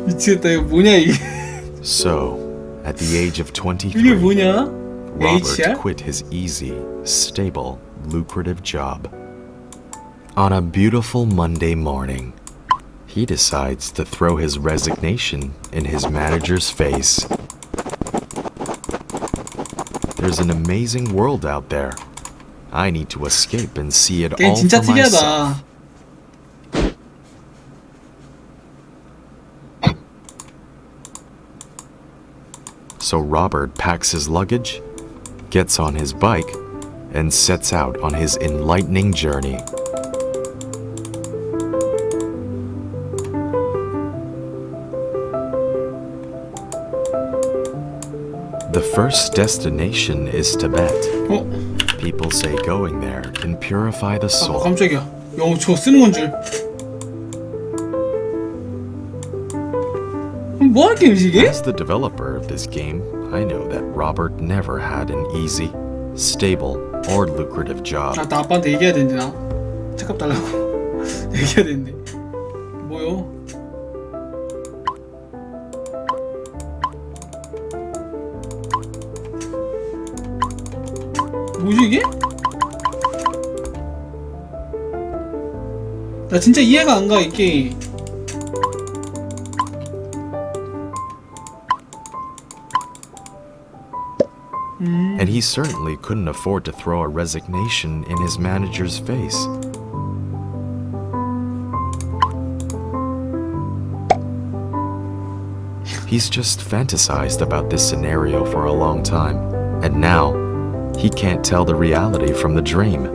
[SPEAKER 1] 미치겠다 이거 뭐냐 이게.
[SPEAKER 2] So, at the age of
[SPEAKER 1] 이게
[SPEAKER 2] 23,
[SPEAKER 1] 뭐냐?
[SPEAKER 2] Robert
[SPEAKER 1] HR?
[SPEAKER 2] quit his easy, stable, lucrative job. On a beautiful Monday morning, he decides to throw his resignation in his manager's face. There's an amazing world out there. I need to escape and see it
[SPEAKER 1] 게임
[SPEAKER 2] all
[SPEAKER 1] 진짜
[SPEAKER 2] for myself.
[SPEAKER 1] 특이하다.
[SPEAKER 2] So Robert packs his luggage, gets on his bike, and sets out on his enlightening journey. The first destination is Tibet.
[SPEAKER 1] 어?
[SPEAKER 2] People say going there can purify the
[SPEAKER 1] 아
[SPEAKER 2] soul.
[SPEAKER 1] 깜짝이야. 영어 저 쓰는 건 줄. 뭐 하는 게임이지 이게?
[SPEAKER 2] As the developer of this game, I know that Robert never had an easy, stable, or lucrative job.
[SPEAKER 1] 아 나 아빠한테 얘기해야 되는데 나. 책값 달라고. 얘기해야 되는데. 뭐요? 뭐지 이게? 나 진짜 이해가 안 가 이 게임.
[SPEAKER 2] And he certainly couldn't afford to throw a resignation in his manager's face. He's just fantasized about this scenario for a long time, and now he can't tell the reality from the dream.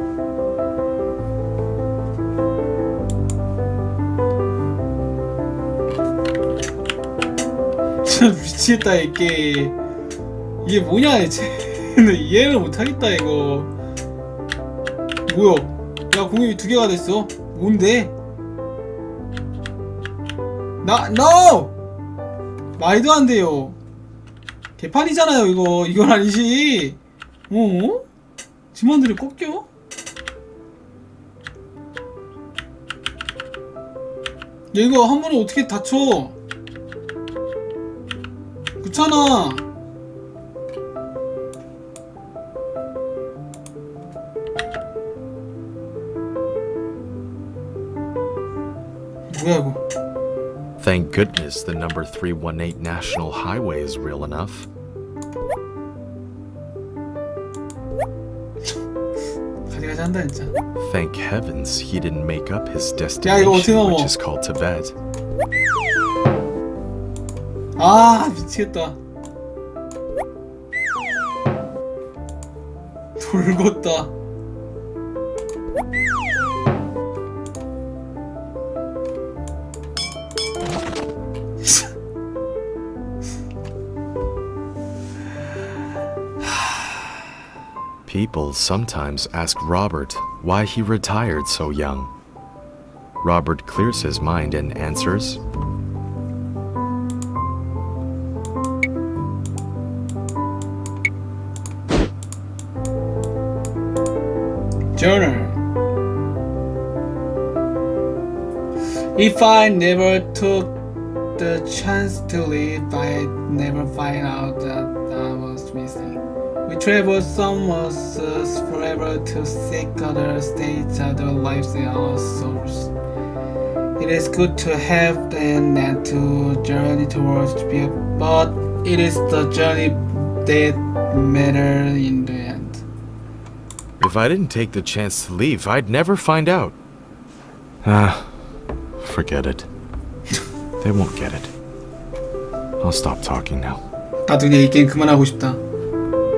[SPEAKER 1] 진짜 미치겠다 이게 뭐냐 대체. 이해를 못하겠다 이거. 뭐야? 야 공이 2개가 됐어. 뭔데? NO! 말도 안 돼요. 개판이잖아요 이거. 이건 아니지. 어? 팀원들이 꺾여? 야 이거 한 번에 어떻게 다쳐? 그렇잖아. 뭐야 이거?
[SPEAKER 2] Thank goodness the number 318 National Highway is real enough.
[SPEAKER 1] 가지가지 한다 진짜.
[SPEAKER 2] Thank heavens he didn't make up his
[SPEAKER 1] 야 이거 어떻게
[SPEAKER 2] destination,
[SPEAKER 1] 넘어?
[SPEAKER 2] which is called Tibet.
[SPEAKER 1] 아 미치겠다. 돌겄다.
[SPEAKER 2] People sometimes ask Robert why he retired so young. Robert clears his mind and answers,
[SPEAKER 1] Journal. If I never took the chance to live, I'd never find out that I was missing. We travel somewhat forever to seek other states, other lives, and other souls. It is good to have and not to journey towards be, but it is the journey that matters in the end.
[SPEAKER 2] if I didn't take the chance to leave, I'd never find out. Ah, forget it. They won't get it. I'll stop talking now.
[SPEAKER 1] 나도 그냥 이 게임 그만하고 싶다.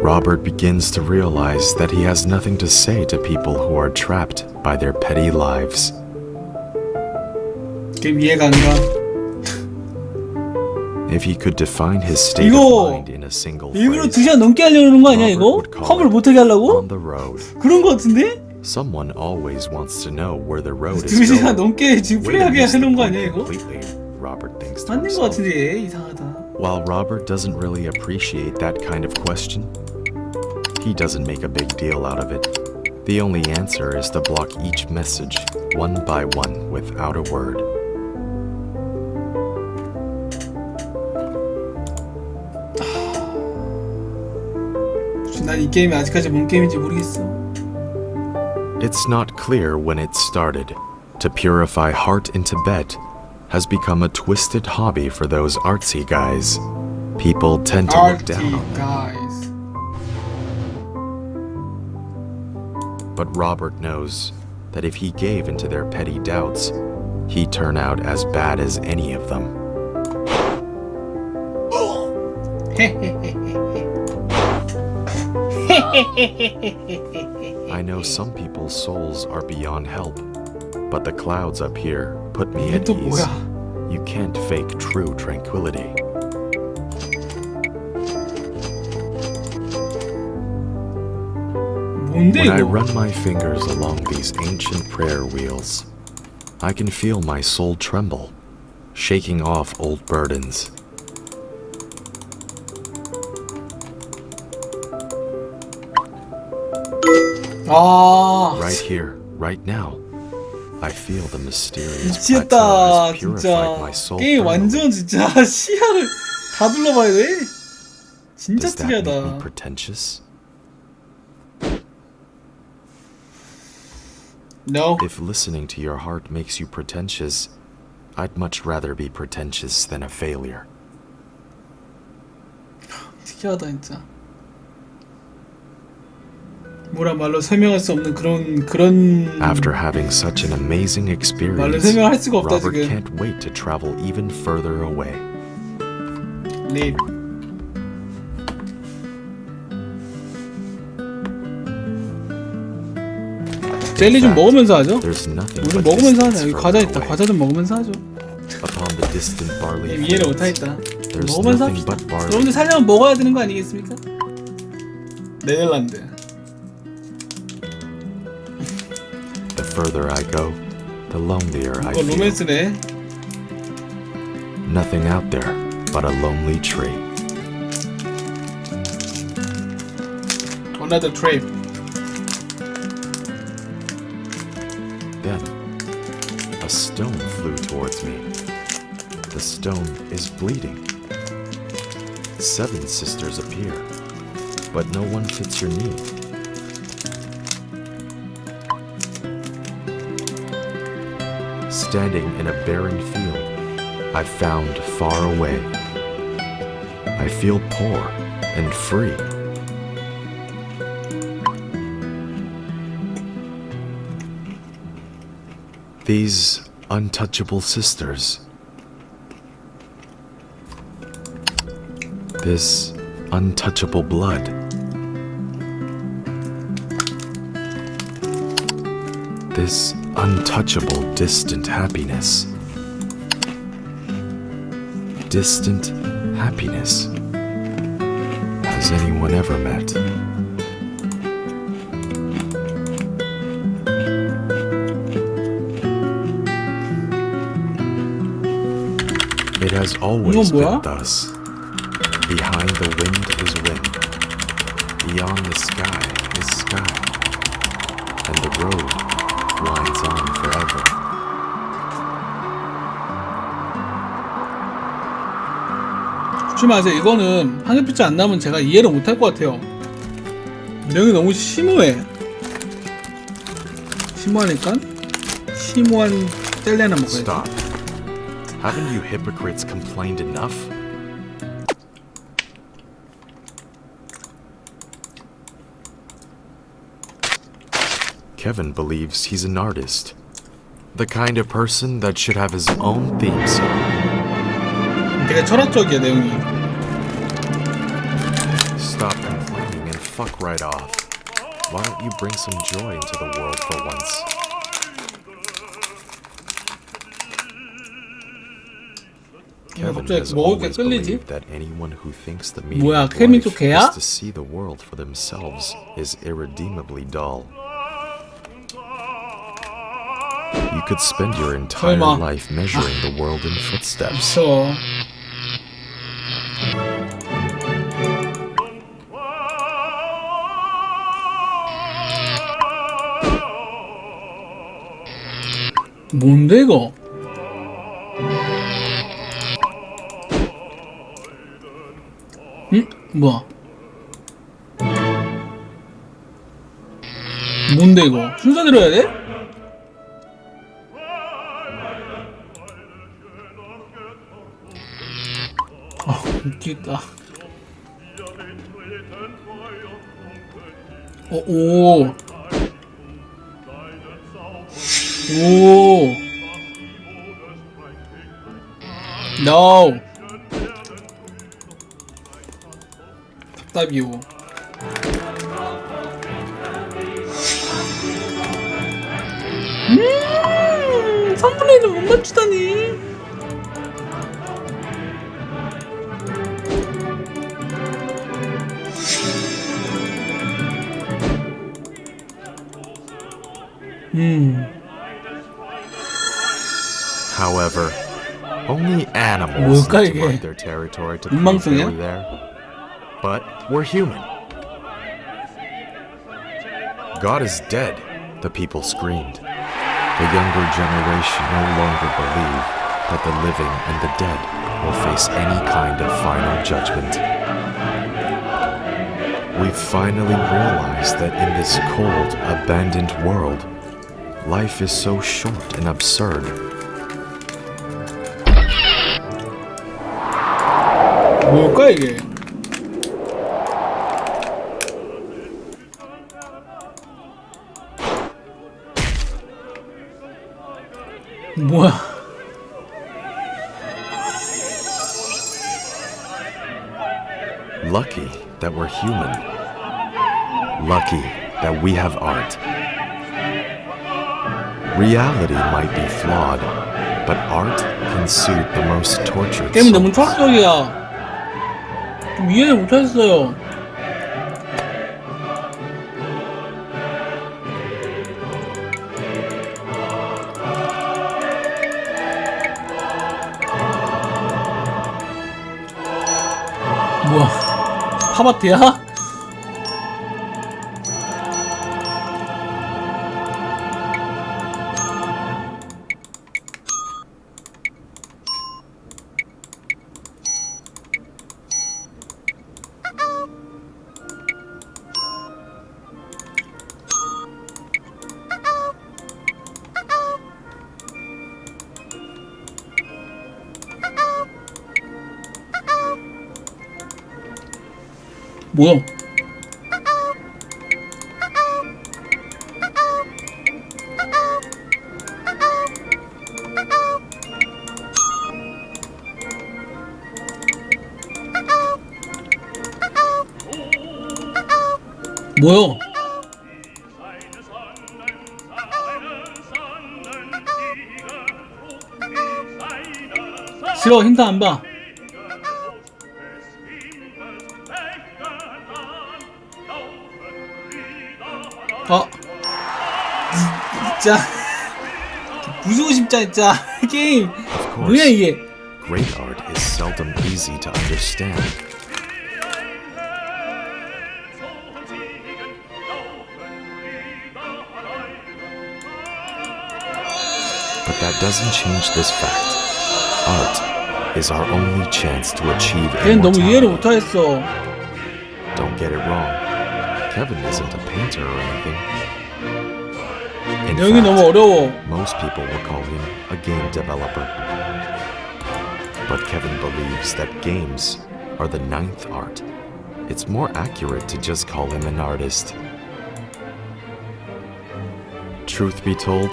[SPEAKER 2] Robert begins to realize that he has nothing to say to people who are trapped by their petty lives.
[SPEAKER 1] 게임 이해가 안 가.
[SPEAKER 2] If he could define his state of
[SPEAKER 1] 이거
[SPEAKER 2] mind in a single
[SPEAKER 1] 일부러
[SPEAKER 2] phrase,
[SPEAKER 1] 2시간 넘게 하려는 거 아니야 이거?
[SPEAKER 2] Robert would call
[SPEAKER 1] 화물
[SPEAKER 2] it
[SPEAKER 1] 못하게 하려고?
[SPEAKER 2] on the road.
[SPEAKER 1] 그런 거 같은데?
[SPEAKER 2] Someone always wants to know where the road is
[SPEAKER 1] 2시간
[SPEAKER 2] going.
[SPEAKER 1] 넘게 지금
[SPEAKER 2] Way to
[SPEAKER 1] 플레이하게
[SPEAKER 2] miss the
[SPEAKER 1] 해놓은 거
[SPEAKER 2] point
[SPEAKER 1] 아니야 이거?
[SPEAKER 2] completely, Robert thinks to
[SPEAKER 1] 맞는 거
[SPEAKER 2] himself.
[SPEAKER 1] 같은데 이상하다.
[SPEAKER 2] While Robert doesn't really appreciate that kind of question, he doesn't make a big deal out of it. The only answer is to block each message, one by one, without a word.
[SPEAKER 1] 난 이 게임이 아직까지 뭔 게임인지 모르겠어.
[SPEAKER 2] It's not clear when it started. To purify heart in Tibet has become a twisted hobby for those artsy guys. People tend to look
[SPEAKER 1] Arty
[SPEAKER 2] down on them.
[SPEAKER 1] guys.
[SPEAKER 2] But Robert knows that if he gave into their petty doubts, he'd turn out as bad as any of them. I know some people's souls are beyond help, but the clouds up here put me
[SPEAKER 1] 이게
[SPEAKER 2] at
[SPEAKER 1] 또
[SPEAKER 2] ease.
[SPEAKER 1] 뭐야?
[SPEAKER 2] You can't fake true tranquility.
[SPEAKER 1] 뭔데
[SPEAKER 2] When I
[SPEAKER 1] 이거?
[SPEAKER 2] run my fingers along these ancient prayer wheels, I can feel my soul tremble, shaking off old burdens.
[SPEAKER 1] 아
[SPEAKER 2] Right here, right now, I feel the mysterious
[SPEAKER 1] 미치겠다
[SPEAKER 2] plateau has purified
[SPEAKER 1] 진짜.
[SPEAKER 2] my soul
[SPEAKER 1] 게임
[SPEAKER 2] thoroughly.
[SPEAKER 1] 완전 진짜 시야를 다 둘러봐야 돼. 진짜
[SPEAKER 2] Does that make me
[SPEAKER 1] 특이하다.
[SPEAKER 2] pretentious?
[SPEAKER 1] No.
[SPEAKER 2] If listening to your heart makes you pretentious, I'd much rather be pretentious than a failure.
[SPEAKER 1] 특이하다 진짜. 뭐라 말로 설명할 수 없는 그런
[SPEAKER 2] After having such an amazing
[SPEAKER 1] 말로
[SPEAKER 2] experience,
[SPEAKER 1] 설명할 수가 없다
[SPEAKER 2] Robert
[SPEAKER 1] 지금.
[SPEAKER 2] can't wait to travel even further away.
[SPEAKER 1] 립. 젤리 좀 먹으면서 하죠.
[SPEAKER 2] There's nothing
[SPEAKER 1] 우리
[SPEAKER 2] but
[SPEAKER 1] 먹으면서 하자.
[SPEAKER 2] distance
[SPEAKER 1] 여기 과자
[SPEAKER 2] further
[SPEAKER 1] 있다.
[SPEAKER 2] away.
[SPEAKER 1] 과자 좀 먹으면서 하죠.
[SPEAKER 2] Upon upon the distant barley
[SPEAKER 1] 이해를
[SPEAKER 2] fields.
[SPEAKER 1] 못하겠다.
[SPEAKER 2] There's
[SPEAKER 1] 먹으면서
[SPEAKER 2] nothing
[SPEAKER 1] 합시다.
[SPEAKER 2] but barley.
[SPEAKER 1] 여러분들 살려면 먹어야 되는 거 아니겠습니까? 네덜란드.
[SPEAKER 2] The further I go, the lonelier I
[SPEAKER 1] 이거
[SPEAKER 2] feel.
[SPEAKER 1] 로맨스네.
[SPEAKER 2] Nothing out there but a lonely tree.
[SPEAKER 1] Another trip.
[SPEAKER 2] Then, a stone flew towards me. The stone is bleeding. 7 sisters appear, but no one fits your need. Standing in a barren field, I found far away. I feel poor and free. These untouchable sisters. This untouchable blood. This untouchable distant happiness. Distant happiness. Has anyone ever met? It has always been thus. Behind the wind is wind. Beyond the sky is sky. And the road winds on forever.
[SPEAKER 1] 죽지 마세요. 이거는 한 글자 안 나오면 제가 이해를 못할 것 같아요. 내용이 너무 심오해. 심오하니까 심오한 젤리 하나 먹어야지.
[SPEAKER 2] Stop. Haven't you hypocrites complained enough? Kevin believes he's an artist. The kind of person that should have his own theme song.
[SPEAKER 1] 되게 철학적이야 내용이.
[SPEAKER 2] Stop complaining and fuck right off. Why don't you bring some joy into the world for once? Kevin has always believed that anyone who thinks the meaning
[SPEAKER 1] 뭐야,
[SPEAKER 2] of
[SPEAKER 1] 케빈 또
[SPEAKER 2] life
[SPEAKER 1] 걔야?
[SPEAKER 2] is to see the world for themselves is irredeemably dull. You could spend your entire
[SPEAKER 1] 설마.
[SPEAKER 2] life measuring the world in footsteps.
[SPEAKER 1] 그쵸. 뭔데 이거? 응? 뭐야? 뭔데 이거? 순서대로 해야 돼? 아, 웃기다. 오. 오. No. 답답이요. 선분해도 못 맞추다니.
[SPEAKER 2] However, only animals
[SPEAKER 1] 뭘까,
[SPEAKER 2] need to
[SPEAKER 1] 이게?
[SPEAKER 2] mark their territory to prove they
[SPEAKER 1] 민망성이야?
[SPEAKER 2] were there. But we're human. God is dead, the people screamed. The younger generation no longer believe that the living and the dead will face any kind of final judgment. We've finally realized that in this cold, abandoned world, life is so short and absurd.
[SPEAKER 1] 뭘까 이게? 뭐야?
[SPEAKER 2] Lucky that we're human. Lucky that we have art. Reality might be flawed, but art can suit the most tortured
[SPEAKER 1] 게임 너무
[SPEAKER 2] souls.
[SPEAKER 1] 철학적이야. 좀 이해를 못하겠어요. 뭐야? 팝아트야? 뭐야? 뭐야? 싫어, 힌트 안 봐. 진짜 부수고 싶자 진짜. 게임 뭐야 이게.
[SPEAKER 2] Great art is seldom easy to understand. But that doesn't change this fact. Art is our only chance to achieve
[SPEAKER 1] 걔는 너무 이해를
[SPEAKER 2] immortality.
[SPEAKER 1] 못하겠어.
[SPEAKER 2] Don't get it wrong. Kevin isn't a painter or anything. In
[SPEAKER 1] 내용이 너무
[SPEAKER 2] fact,
[SPEAKER 1] 어려워.
[SPEAKER 2] most people will call him a game developer. But Kevin believes that games are the ninth art. It's more accurate to just call him an artist. Truth be told,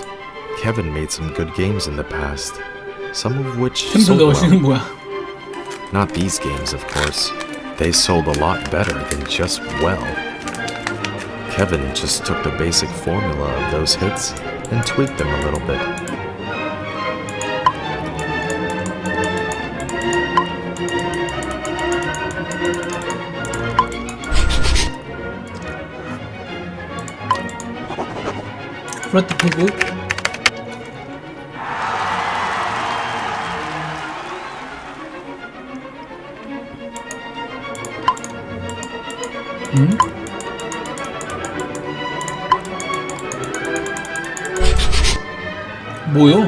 [SPEAKER 2] Kevin made some good games in the past, some of which
[SPEAKER 1] 템플
[SPEAKER 2] sold
[SPEAKER 1] 넣으시는
[SPEAKER 2] well.
[SPEAKER 1] 뭐야?
[SPEAKER 2] Not these games, of course. They sold a lot better than just well. Kevin just took the basic formula of those hits and tweaked them a little bit.
[SPEAKER 1] 플라트 피그. 응? 뭐요?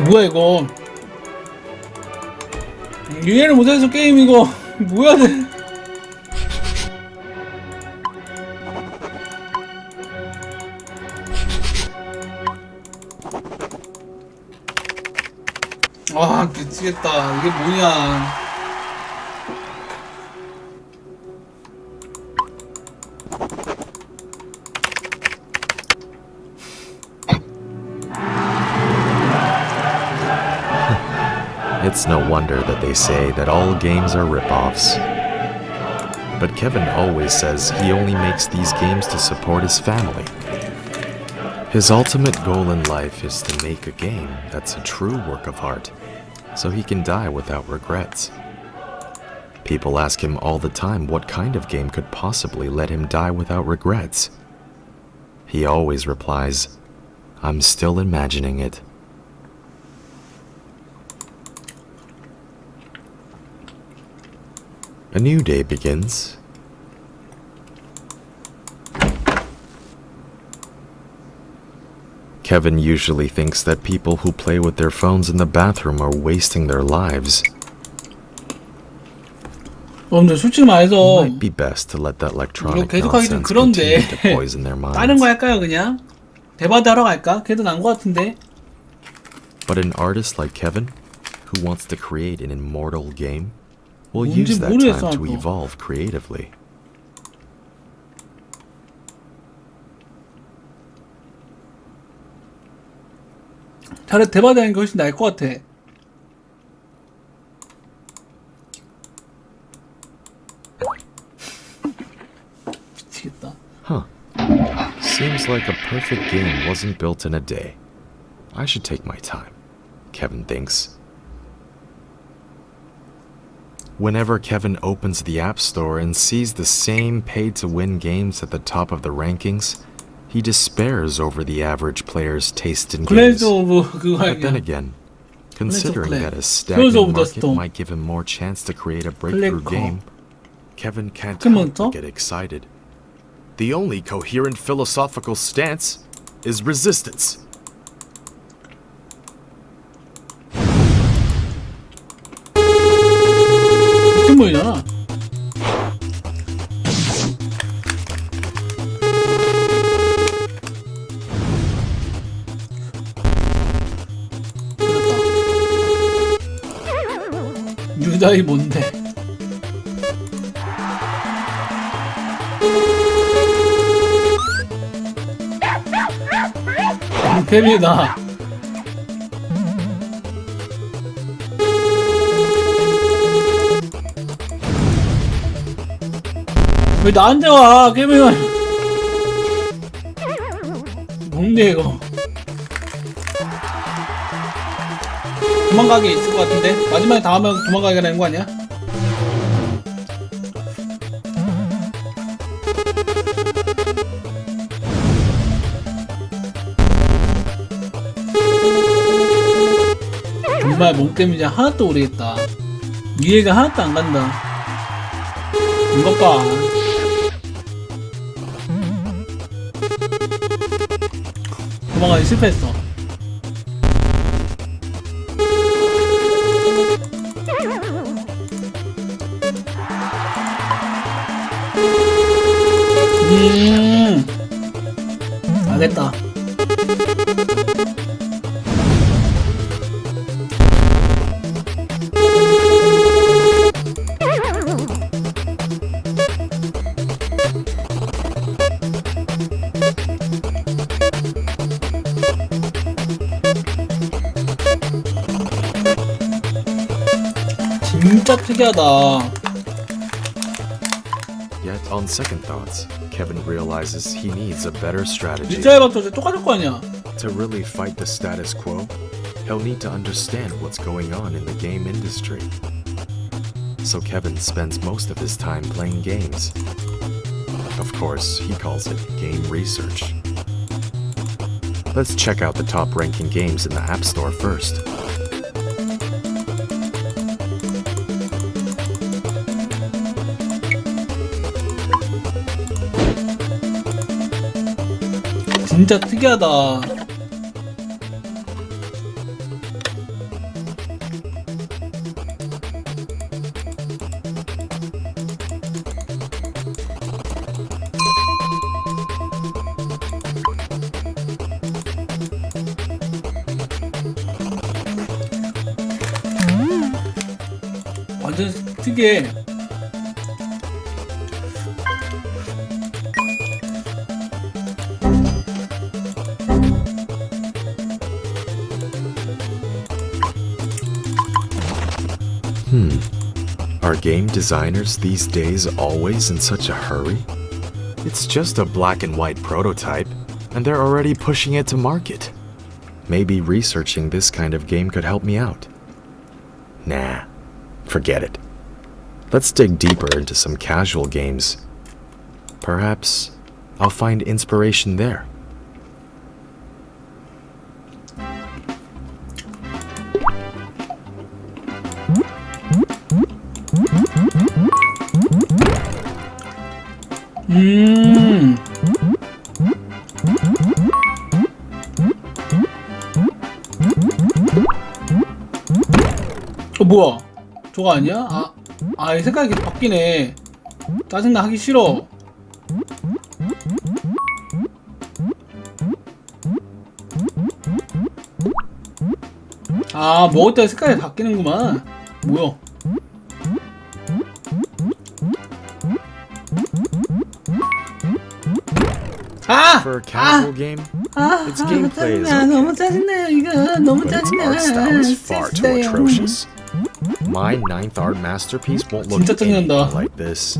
[SPEAKER 1] 뭐야 이거? 이해를 못해서 게임 이거 뭐야 돼? 아 미치겠다. 이게 뭐냐?
[SPEAKER 2] It's no wonder that they say that all games are rip-offs. But Kevin always says he only makes these games to support his family. His ultimate goal in life is to make a game that's a true work of art, so he can die without regrets. People ask him all the time what kind of game could possibly let him die without regrets. He always replies, "I'm still imagining it." A new day begins. Kevin usually thinks that people who play with their phones in the bathroom are wasting their lives.
[SPEAKER 1] 여러분들 솔직히 말해서
[SPEAKER 2] It might be best to let that electronic
[SPEAKER 1] 이거 계속하기 좀
[SPEAKER 2] nonsense
[SPEAKER 1] 그런데
[SPEAKER 2] continue to poison their
[SPEAKER 1] 다른 거
[SPEAKER 2] minds.
[SPEAKER 1] 할까요 그냥? 대바드 하러 갈까? 걔도 나은 거 같은데.
[SPEAKER 2] But an artist like Kevin, who wants to create an immortal game, will
[SPEAKER 1] 뭔지
[SPEAKER 2] use that
[SPEAKER 1] 모르겠어,
[SPEAKER 2] time to
[SPEAKER 1] 또.
[SPEAKER 2] evolve creatively.
[SPEAKER 1] 차라리 대바드 하는 게 훨씬 나을 것 같아.
[SPEAKER 2] Huh. Seems like a perfect game wasn't built in a day. I should take my time, Kevin thinks. Whenever Kevin opens the App Store and sees the same pay-to-win games at the top of the rankings, he despairs over the average player's taste in games. But then again, considering that a stagnant market might give him more chance to create a breakthrough game, Kevin can't help but get excited. The only coherent philosophical stance is resistance.
[SPEAKER 1] 포켓몬이잖아. 유다이 뭔데? 개미다. 왜 나한테 와, 개미가. 뭔데 이거? 도망가기 있을 것 같은데? 마지막에 다 하면 도망가게 되는 거 아니야? 정말 뭔 게임인지 하나도 모르겠다. 이해가 하나도 안 간다. 이것 봐. 도망가기 실패했어. 알겠다. 진짜 특이하다.
[SPEAKER 2] Yet on second thoughts, Kevin realizes he needs a better strategy.
[SPEAKER 1] 진짜 해봤자 똑같을 거 아니야.
[SPEAKER 2] To really fight the status quo, he'll need to understand what's going on in the game industry. So Kevin spends most of his time playing games. Of course, he calls it game research. Let's check out the top ranking games in the App Store first.
[SPEAKER 1] 진짜 특이하다. 완전 특이해.
[SPEAKER 2] Are game designers these days always in such a hurry? It's just a black and white prototype, and they're already pushing it to market. Maybe researching this kind of game could help me out. Nah, forget it. Let's dig deeper into some casual games. Perhaps I'll find inspiration there.
[SPEAKER 1] 뭐야? 저거 아니야? 이 색깔이 계속 바뀌네. 짜증나, 하기 싫어. 먹을 때 색깔이 바뀌는구만. 뭐야?
[SPEAKER 2] For a casual game, its gameplay is okay.
[SPEAKER 1] 너무 짜증나요, 이거. 너무
[SPEAKER 2] But its
[SPEAKER 1] 짜증나.
[SPEAKER 2] art style is far too atrocious. My ninth art masterpiece won't look
[SPEAKER 1] 진짜
[SPEAKER 2] anything
[SPEAKER 1] 짜증난다.
[SPEAKER 2] like this.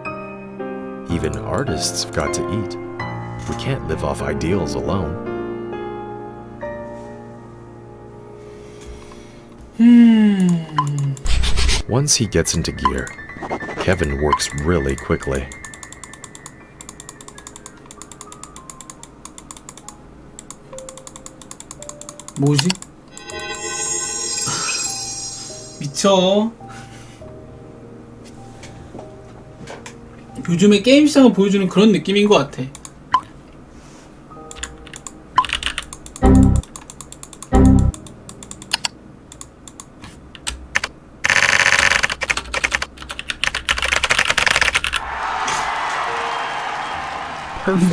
[SPEAKER 2] Even artists have got to eat. We can't live off ideals alone. Once he gets into gear, Kevin works really quickly.
[SPEAKER 1] 뭐지? 미쳐. 요즘에 게임 시장을 보여주는 그런 느낌인 것 같아.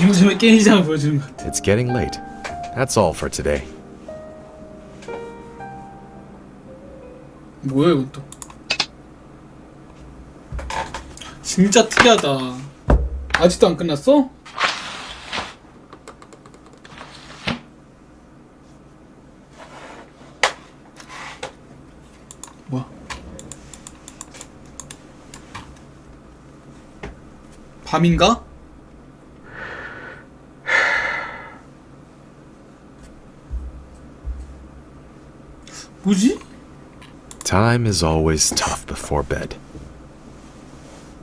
[SPEAKER 1] 요즘에 게임 시장을 보여주는 것 같아.
[SPEAKER 2] It's getting late. That's all for today.
[SPEAKER 1] 뭐야 이건 또. 진짜 특이하다. 아직도 안 끝났어? 뭐야? 밤인가? 뭐지?
[SPEAKER 2] Time is always tough before bed.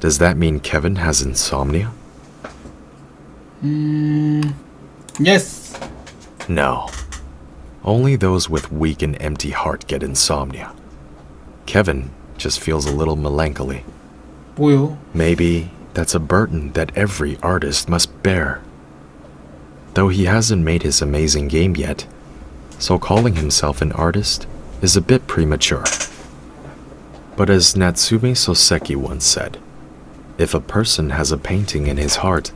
[SPEAKER 2] Does that mean Kevin has insomnia?
[SPEAKER 1] Yes.
[SPEAKER 2] No. Only those with weak and empty heart get insomnia. Kevin just feels a little melancholy.
[SPEAKER 1] 뭐요?
[SPEAKER 2] Maybe that's a burden that every artist must bear. Though he hasn't made his amazing game yet, so calling himself an artist is a bit premature. But as Natsume Soseki once said, if a person has a painting in his heart,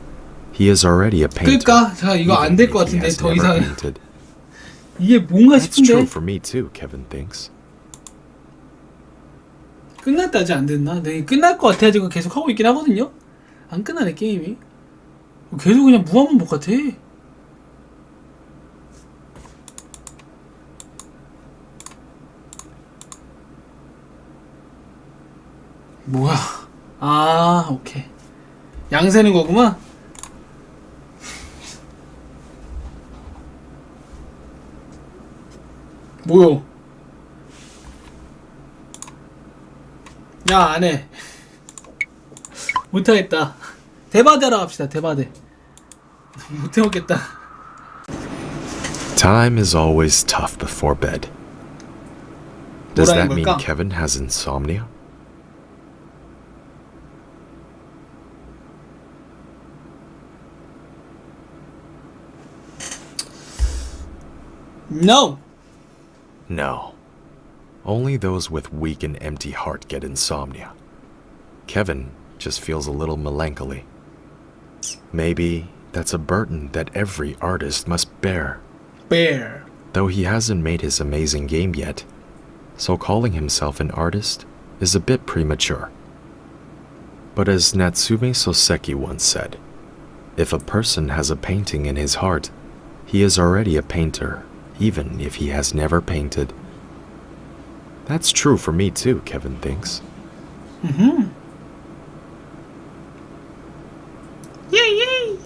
[SPEAKER 2] he is already a painter.
[SPEAKER 1] 그러니까 자 이거 안 될 것 같은데 더 이상 이게 뭔가
[SPEAKER 2] That's true
[SPEAKER 1] 싶은데
[SPEAKER 2] for me too, Kevin thinks.
[SPEAKER 1] 끝났다 아직 안 됐나? 네 끝날 것 같아가지고 계속 하고 있긴 하거든요. 안 끝나네 게임이. 계속 그냥 무한반복 같아. 뭐야? 아 오케이. 양세는 거구만. 뭐요? 야 안해. 못하겠다. 대바대로 합시다. 대바대. 못해먹겠다.
[SPEAKER 2] Time is always tough before bed. Does that
[SPEAKER 1] 뭐라는
[SPEAKER 2] mean
[SPEAKER 1] 걸까?
[SPEAKER 2] Kevin has insomnia?
[SPEAKER 1] No.
[SPEAKER 2] No. Only those with weak and empty heart get insomnia. Kevin just feels a little melancholy. Maybe that's a burden that every artist must bear.
[SPEAKER 1] Bear.
[SPEAKER 2] Though he hasn't made his amazing game yet, so calling himself an artist is a bit premature. But as Natsume Soseki once said, if a person has a painting in his heart, he is already a painter, even if he has never painted. That's true for me too, Kevin thinks.
[SPEAKER 1] 예예.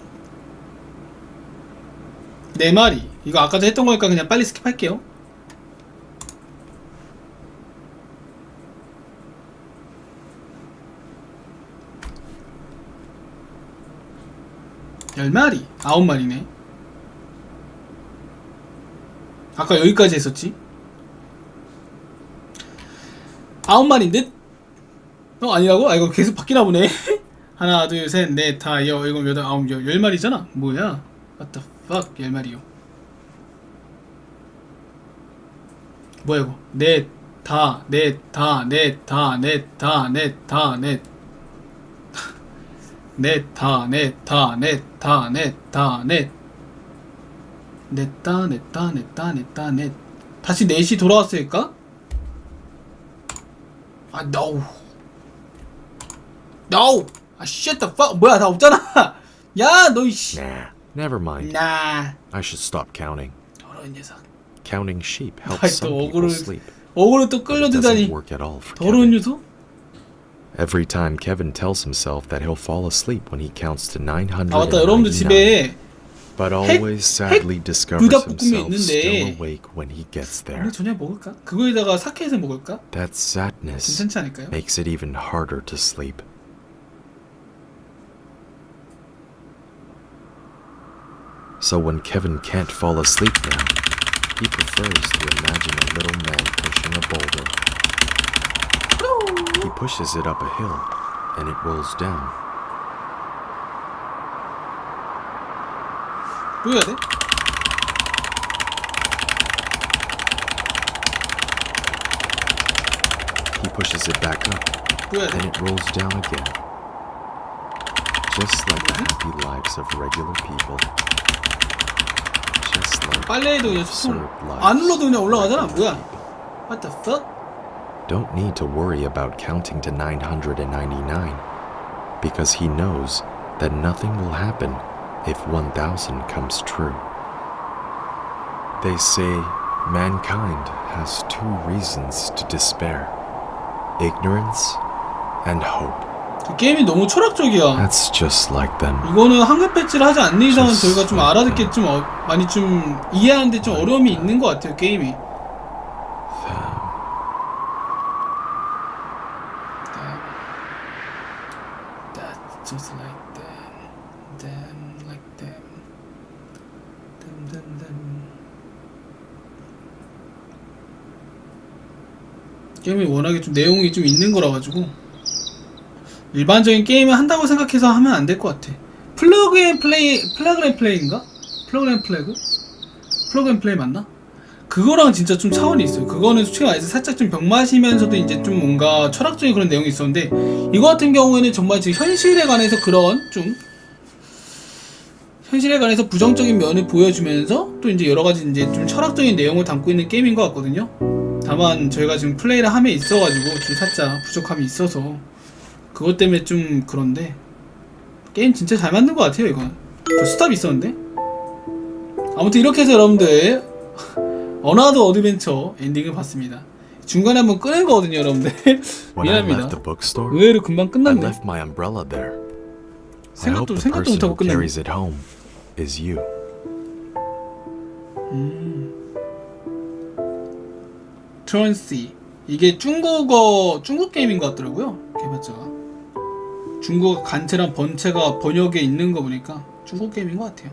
[SPEAKER 1] 네 마리. 이거 아까 전 했던 거니까 그냥 빨리 스킵할게요. 열 마리. 9마리네. 아까 여기까지 했었지? 9마리인데? 아니라고? 아 이거 계속 바뀌나 보네. 하나 둘 셋 넷 다 여 일곱 여덟 아홉 열 10마리잖아. 뭐야? What the fuck 10마리요. 뭐야 이거? 넷 다 넷 다 넷 다 넷 다 넷 다 넷 넷 다 넷 다 넷 다 넷 다 넷 냈다 냈다 냈다 냈다 냈 다시 넷이 돌아왔을까? 아 no no 아 shit the fuck 뭐야 다 없잖아. 야 너 이씨.
[SPEAKER 2] Nah, never mind.
[SPEAKER 1] 나
[SPEAKER 2] I should stop counting.
[SPEAKER 1] 더러운 녀석.
[SPEAKER 2] Counting sheep
[SPEAKER 1] 아이
[SPEAKER 2] helps
[SPEAKER 1] 또
[SPEAKER 2] some people sleep.
[SPEAKER 1] 어그로 또
[SPEAKER 2] But it doesn't
[SPEAKER 1] 끌려들다니
[SPEAKER 2] work at all for
[SPEAKER 1] 더러운
[SPEAKER 2] Kevin.
[SPEAKER 1] 녀석.
[SPEAKER 2] Every time Kevin tells himself that he'll fall asleep when he counts to
[SPEAKER 1] 아 맞다, 여러분들
[SPEAKER 2] 999,
[SPEAKER 1] 집에
[SPEAKER 2] but always sadly discovers
[SPEAKER 1] 불닭볶음면
[SPEAKER 2] himself still
[SPEAKER 1] 있는데
[SPEAKER 2] awake when he gets
[SPEAKER 1] 오늘
[SPEAKER 2] there.
[SPEAKER 1] 저녁 먹을까? 그거에다가 사케해서 먹을까?
[SPEAKER 2] That sadness
[SPEAKER 1] 괜찮지 않을까요?
[SPEAKER 2] makes it even harder to sleep. So when Kevin can't fall asleep now, he prefers to imagine a little man pushing a boulder. He pushes it up a hill, and it rolls down.
[SPEAKER 1] 뭐 해야 돼?
[SPEAKER 2] He pushes it back up,
[SPEAKER 1] 뭐 해야 돼?
[SPEAKER 2] and it rolls down again. Just like the happy lives of regular people. Just like
[SPEAKER 1] 빨래에도 그냥
[SPEAKER 2] absurd
[SPEAKER 1] 소품
[SPEAKER 2] lives
[SPEAKER 1] 안 눌러도 그냥 올라가잖아.
[SPEAKER 2] of
[SPEAKER 1] 뭐야?
[SPEAKER 2] people.
[SPEAKER 1] What the fuck?
[SPEAKER 2] Don't need to worry about counting to 999 because he knows that nothing will happen if 1000 comes true. They say mankind has two reasons to despair: ignorance and hope.
[SPEAKER 1] 그 게임이 너무 철학적이야.
[SPEAKER 2] That's just like them.
[SPEAKER 1] 이거는 한글 배치를 하지 않는 이상은 저희가 좀
[SPEAKER 2] just
[SPEAKER 1] 알아듣기 좀 많이 좀 이해하는데 좀 어려움이 있는 것 같아요, 게임이. That's just like them, them like them, them. 게임이 워낙에 좀 내용이 좀 있는 거라 가지고 일반적인 게임을 한다고 생각해서 하면 안 될 것 같아. 플러그앤 플레이인가? 플러그앤 플레이 맞나? 그거랑 진짜 좀 차원이 있어요. 그거는 솔직히 말해서 살짝 좀 병맛이면서도 이제 좀 뭔가 철학적인 그런 내용이 있었는데, 이거 같은 경우에는 정말 지금 현실에 관해서 그런 좀 현실에 관해서 부정적인 면을 보여주면서 또 이제 여러 가지 이제 좀 철학적인 내용을 담고 있는 게임인 것 같거든요. 다만 저희가 지금 플레이를 함에 있어가지고 좀 살짝 부족함이 있어서 그것 때문에 좀 그런데, 게임 진짜 잘 만든 것 같아요. 이건 스탑 있었는데. 아무튼 이렇게 해서 여러분들 어나더 어드벤처 엔딩을 봤습니다. 중간에 한번 끄는 거거든요, 여러분들.
[SPEAKER 2] When I left
[SPEAKER 1] 미안합니다.
[SPEAKER 2] the bookstore,
[SPEAKER 1] 의외로 금방
[SPEAKER 2] I
[SPEAKER 1] 끝났네.
[SPEAKER 2] left my umbrella there. I hope the
[SPEAKER 1] 생각도
[SPEAKER 2] person
[SPEAKER 1] 못하고
[SPEAKER 2] who
[SPEAKER 1] 끝났네.
[SPEAKER 2] carries it home is you.
[SPEAKER 1] 트런시, 이게 중국 게임인 것 같더라고요, 개발자가. 중국 간체랑 번체가 번역에 있는 거 보니까 중국 게임인 것 같아요.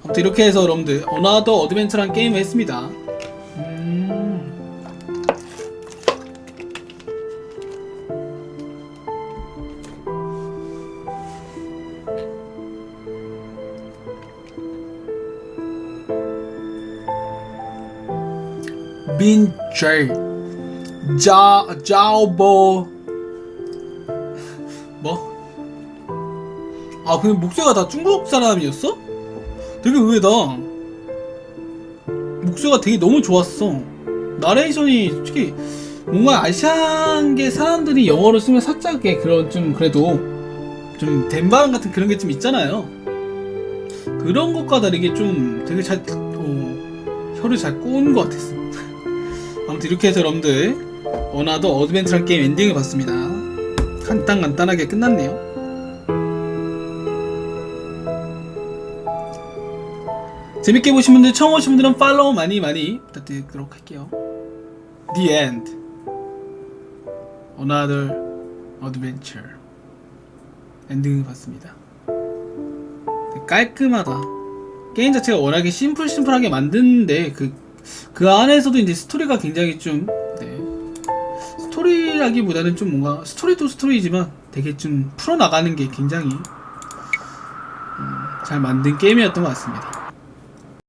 [SPEAKER 1] 아무튼 이렇게 해서 여러분들 어나더 어드벤처라는 게임을 했습니다. 빈젤 자오보 뭐? 아, 근데 목소리가 다 중국 사람이었어? 되게 의외다. 목소리가 되게 너무 좋았어. 나레이션이 솔직히 뭔가 아시안계 사람들이 영어를 쓰면 살짝 그런 좀 그래도 좀 덴바람 같은 그런 게 좀 있잖아요. 그런 것과 다르게 좀 되게 잘 혀를 잘 꼬은 것 같았어. 아무튼 이렇게 해서 여러분들 어나더 어드벤처라는 게임 엔딩을 봤습니다. 간단하게 끝났네요. 재밌게 보신 분들, 처음 오신 분들은 팔로우 많이 부탁드리도록 할게요. The End. Another Adventure. 엔딩을 봤습니다. 깔끔하다. 게임 자체가 워낙에 심플하게 만드는데 그 안에서도 이제 스토리가 굉장히 좀 스토리라기보다는 좀 뭔가 스토리도 스토리지만 되게 좀 풀어나가는 게 굉장히 잘 만든 게임이었던 것 같습니다.